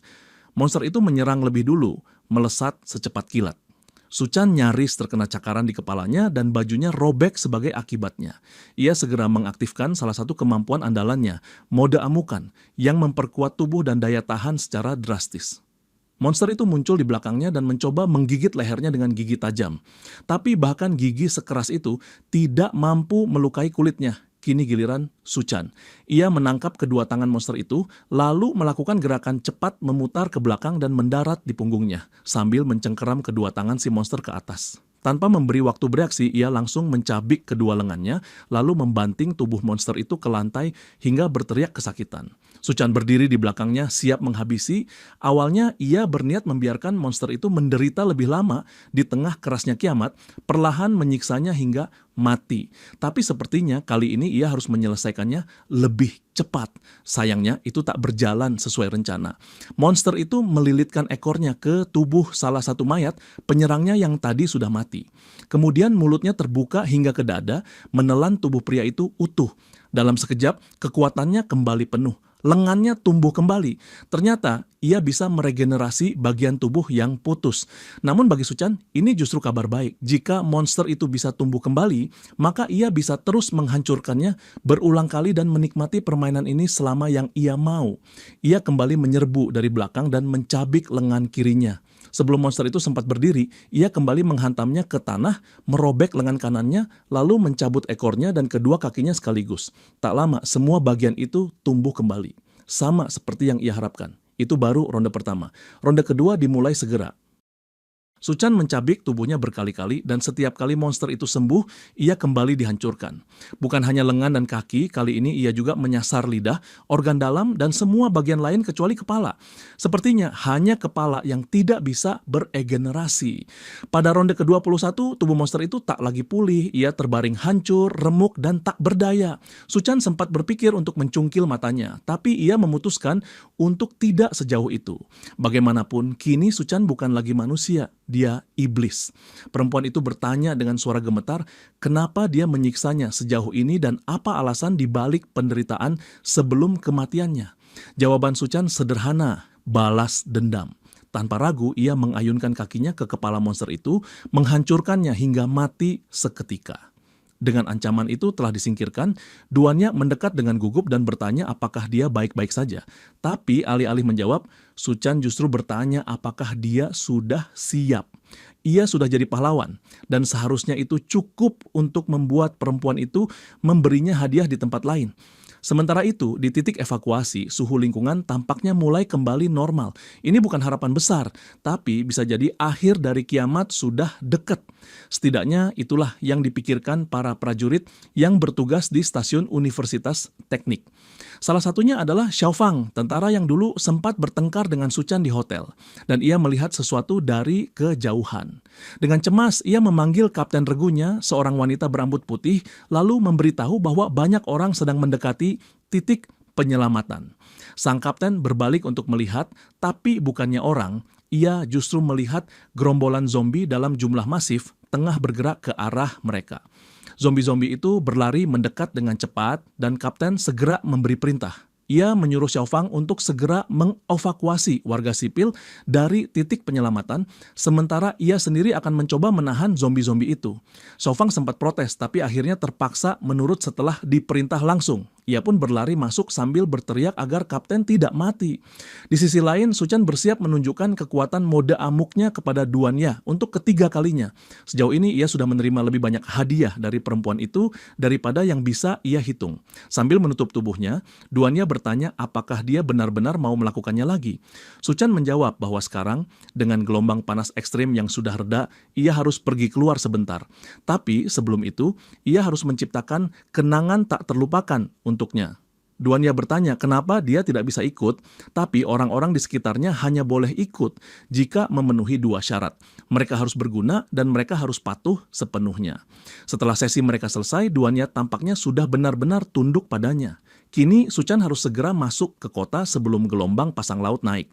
Monster itu menyerang lebih dulu, melesat secepat kilat. Su Chan nyaris terkena cakaran di kepalanya dan bajunya robek sebagai akibatnya. Ia segera mengaktifkan salah satu kemampuan andalannya, mode amukan, yang memperkuat tubuh dan daya tahan secara drastis. Monster itu muncul di belakangnya dan mencoba menggigit lehernya dengan gigi tajam. Tapi bahkan gigi sekeras itu tidak mampu melukai kulitnya. Kini giliran Su Chan. Ia menangkap kedua tangan monster itu, lalu melakukan gerakan cepat memutar ke belakang dan mendarat di punggungnya, sambil mencengkeram kedua tangan si monster ke atas. Tanpa memberi waktu bereaksi, ia langsung mencabik kedua lengannya, lalu membanting tubuh monster itu ke lantai hingga berteriak kesakitan. Su Chan berdiri di belakangnya siap menghabisi. Awalnya ia berniat membiarkan monster itu menderita lebih lama di tengah kerasnya kiamat, perlahan menyiksanya hingga mati. Tapi sepertinya kali ini ia harus menyelesaikannya lebih cepat. Sayangnya itu tak berjalan sesuai rencana. Monster itu melilitkan ekornya ke tubuh salah satu mayat penyerangnya yang tadi sudah mati. Kemudian mulutnya terbuka hingga ke dada, menelan tubuh pria itu utuh. Dalam sekejap, kekuatannya kembali penuh. Lengannya tumbuh kembali. Ternyata ia bisa meregenerasi bagian tubuh yang putus. Namun bagi Su Chan, ini justru kabar baik. Jika monster itu bisa tumbuh kembali, maka ia bisa terus menghancurkannya berulang kali dan menikmati permainan ini selama yang ia mau. Ia kembali menyerbu dari belakang dan mencabik lengan kirinya. Sebelum monster itu sempat berdiri, ia kembali menghantamnya ke tanah, merobek lengan kanannya, lalu mencabut ekornya dan kedua kakinya sekaligus. Tak lama, semua bagian itu tumbuh kembali. Sama seperti yang ia harapkan. Itu baru ronde pertama. Ronde kedua dimulai segera. Su Chan mencabik tubuhnya berkali-kali dan setiap kali monster itu sembuh, ia kembali dihancurkan. Bukan hanya lengan dan kaki, kali ini ia juga menyasar lidah, organ dalam, dan semua bagian lain kecuali kepala. Sepertinya hanya kepala yang tidak bisa beregenerasi. Pada ronde ke-21, tubuh monster itu tak lagi pulih, ia terbaring hancur, remuk, dan tak berdaya. Su Chan sempat berpikir untuk mencungkil matanya, tapi ia memutuskan untuk tidak sejauh itu. Bagaimanapun, kini Su Chan bukan lagi manusia. Dia iblis. Perempuan itu bertanya dengan suara gemetar, kenapa dia menyiksanya sejauh ini dan apa alasan dibalik penderitaan sebelum kematiannya. Jawaban Su Chan sederhana, balas dendam. Tanpa ragu, ia mengayunkan kakinya ke kepala monster itu, menghancurkannya hingga mati seketika. Dengan ancaman itu telah disingkirkan, duanya mendekat dengan gugup dan bertanya apakah dia baik-baik saja. Tapi alih-alih menjawab, Su Chan justru bertanya apakah dia sudah siap. Ia sudah jadi pahlawan, dan seharusnya itu cukup untuk membuat perempuan itu memberinya hadiah di tempat lain. Sementara itu, di titik evakuasi, suhu lingkungan tampaknya mulai kembali normal. Ini bukan harapan besar, tapi bisa jadi akhir dari kiamat sudah dekat. Setidaknya itulah yang dipikirkan para prajurit yang bertugas di stasiun Universitas Teknik. Salah satunya adalah Xiao Fang, tentara yang dulu sempat bertengkar dengan Su Chan di hotel. Dan ia melihat sesuatu dari kejauhan. Dengan cemas, ia memanggil kapten regunya, seorang wanita berambut putih, lalu memberitahu bahwa banyak orang sedang mendekati titik penyelamatan. Sang kapten berbalik untuk melihat, tapi bukannya orang, ia justru melihat gerombolan zombie dalam jumlah masif tengah bergerak ke arah mereka. Zombie-zombie itu berlari mendekat dengan cepat dan kapten segera memberi perintah. Ia menyuruh Xiaofang untuk segera mengevakuasi warga sipil dari titik penyelamatan, sementara ia sendiri akan mencoba menahan zombie-zombie itu. Xiaofang sempat protes, tapi akhirnya terpaksa menurut setelah diperintah langsung. Ia pun berlari masuk sambil berteriak agar kapten tidak mati. Di sisi lain, Su Chan bersiap menunjukkan kekuatan mode amuknya kepada Duan Ye untuk ketiga kalinya. Sejauh ini ia sudah menerima lebih banyak hadiah dari perempuan itu daripada yang bisa ia hitung. Sambil menutup tubuhnya, Duan Ye bertanya apakah dia benar-benar mau melakukannya lagi. Su Chan menjawab bahwa sekarang, dengan gelombang panas ekstrim yang sudah reda, ia harus pergi keluar sebentar. Tapi sebelum itu, ia harus menciptakan kenangan tak terlupakan untuknya. Duan Ye bertanya kenapa dia tidak bisa ikut, tapi orang-orang di sekitarnya hanya boleh ikut jika memenuhi dua syarat. Mereka harus berguna dan mereka harus patuh sepenuhnya. Setelah sesi mereka selesai, Duan Ye tampaknya sudah benar-benar tunduk padanya. Kini Su Chan harus segera masuk ke kota sebelum gelombang pasang laut naik.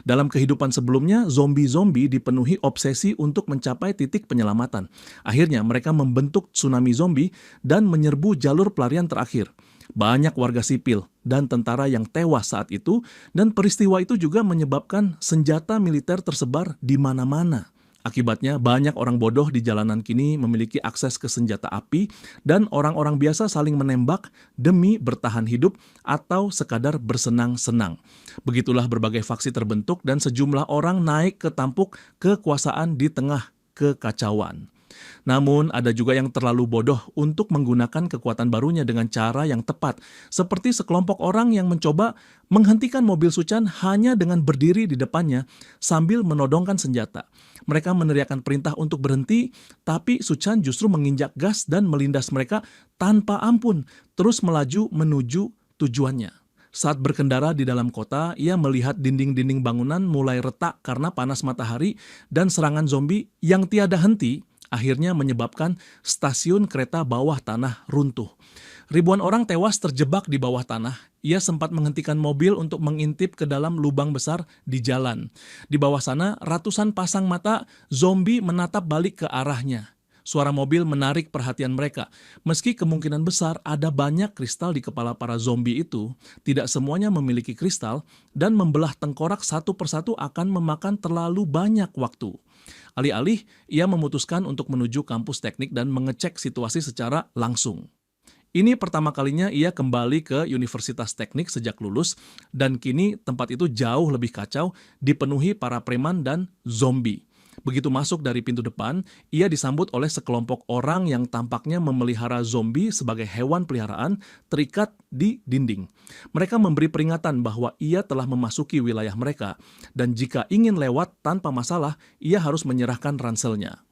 Dalam kehidupan sebelumnya, zombie-zombie dipenuhi obsesi untuk mencapai titik penyelamatan. Akhirnya mereka membentuk tsunami zombie dan menyerbu jalur pelarian terakhir. Banyak warga sipil dan tentara yang tewas saat itu, dan peristiwa itu juga menyebabkan senjata militer tersebar di mana-mana. Akibatnya, banyak orang bodoh di jalanan kini memiliki akses ke senjata api, dan orang-orang biasa saling menembak demi bertahan hidup atau sekadar bersenang-senang. Begitulah berbagai faksi terbentuk dan sejumlah orang naik ke tampuk kekuasaan di tengah kekacauan. Namun, ada juga yang terlalu bodoh untuk menggunakan kekuatan barunya dengan cara yang tepat, seperti sekelompok orang yang mencoba menghentikan mobil Su Chan hanya dengan berdiri di depannya sambil menodongkan senjata. Mereka meneriakkan perintah untuk berhenti, tapi Su Chan justru menginjak gas dan melindas mereka tanpa ampun, terus melaju menuju tujuannya. Saat berkendara di dalam kota, ia melihat dinding-dinding bangunan mulai retak karena panas matahari dan serangan zombie yang tiada henti akhirnya menyebabkan stasiun kereta bawah tanah runtuh. Ribuan orang tewas terjebak di bawah tanah. Ia sempat menghentikan mobil untuk mengintip ke dalam lubang besar di jalan. Di bawah sana, ratusan pasang mata zombie menatap balik ke arahnya. Suara mobil menarik perhatian mereka. Meski kemungkinan besar ada banyak kristal di kepala para zombie itu, tidak semuanya memiliki kristal, dan membelah tengkorak satu persatu akan memakan terlalu banyak waktu. Alih-alih, ia memutuskan untuk menuju kampus teknik dan mengecek situasi secara langsung. Ini pertama kalinya ia kembali ke Universitas Teknik sejak lulus, dan kini tempat itu jauh lebih kacau, dipenuhi para preman dan zombie. Begitu masuk dari pintu depan, ia disambut oleh sekelompok orang yang tampaknya memelihara zombie sebagai hewan peliharaan terikat di dinding. Mereka memberi peringatan bahwa ia telah memasuki wilayah mereka, dan jika ingin lewat tanpa masalah, ia harus menyerahkan ranselnya.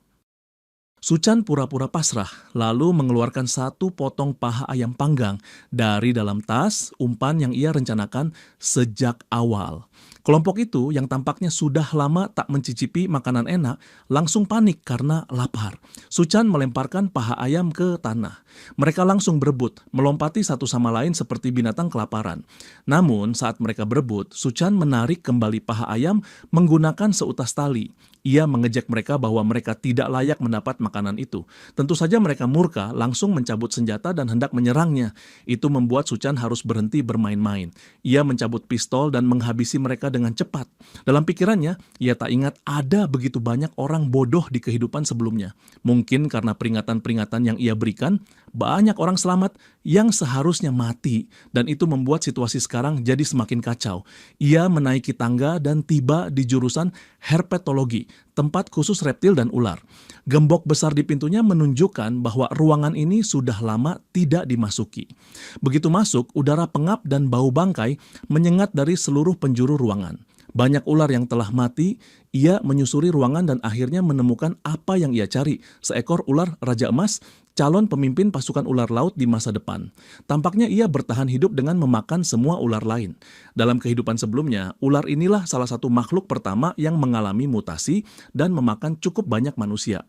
Su Chan pura-pura pasrah, lalu mengeluarkan satu potong paha ayam panggang dari dalam tas umpan yang ia rencanakan sejak awal. Kelompok itu yang tampaknya sudah lama tak mencicipi makanan enak, langsung panik karena lapar. Su Chan melemparkan paha ayam ke tanah. Mereka langsung berebut, melompati satu sama lain seperti binatang kelaparan. Namun saat mereka berebut, Su Chan menarik kembali paha ayam menggunakan seutas tali. Ia mengejek mereka bahwa mereka tidak layak mendapat makanan itu. Tentu saja mereka murka, langsung mencabut senjata dan hendak menyerangnya. Itu membuat Su Chan harus berhenti bermain-main. Ia mencabut pistol dan menghabisi mereka dengan cepat. Dalam pikirannya, ia tak ingat ada begitu banyak orang bodoh di kehidupan sebelumnya. Mungkin karena peringatan-peringatan yang ia berikan, banyak orang selamat yang seharusnya mati, dan itu membuat situasi sekarang jadi semakin kacau. Ia menaiki tangga dan tiba di jurusan herpetologi, tempat khusus reptil dan ular. Gembok besar di pintunya menunjukkan bahwa ruangan ini sudah lama tidak dimasuki. Begitu masuk, udara pengap dan bau bangkai menyengat dari seluruh penjuru ruangan. Banyak ular yang telah mati. Ia menyusuri ruangan dan akhirnya menemukan apa yang ia cari, seekor ular Raja Emas, calon pemimpin pasukan ular laut di masa depan. Tampaknya ia bertahan hidup dengan memakan semua ular lain. Dalam kehidupan sebelumnya, ular inilah salah satu makhluk pertama yang mengalami mutasi dan memakan cukup banyak manusia.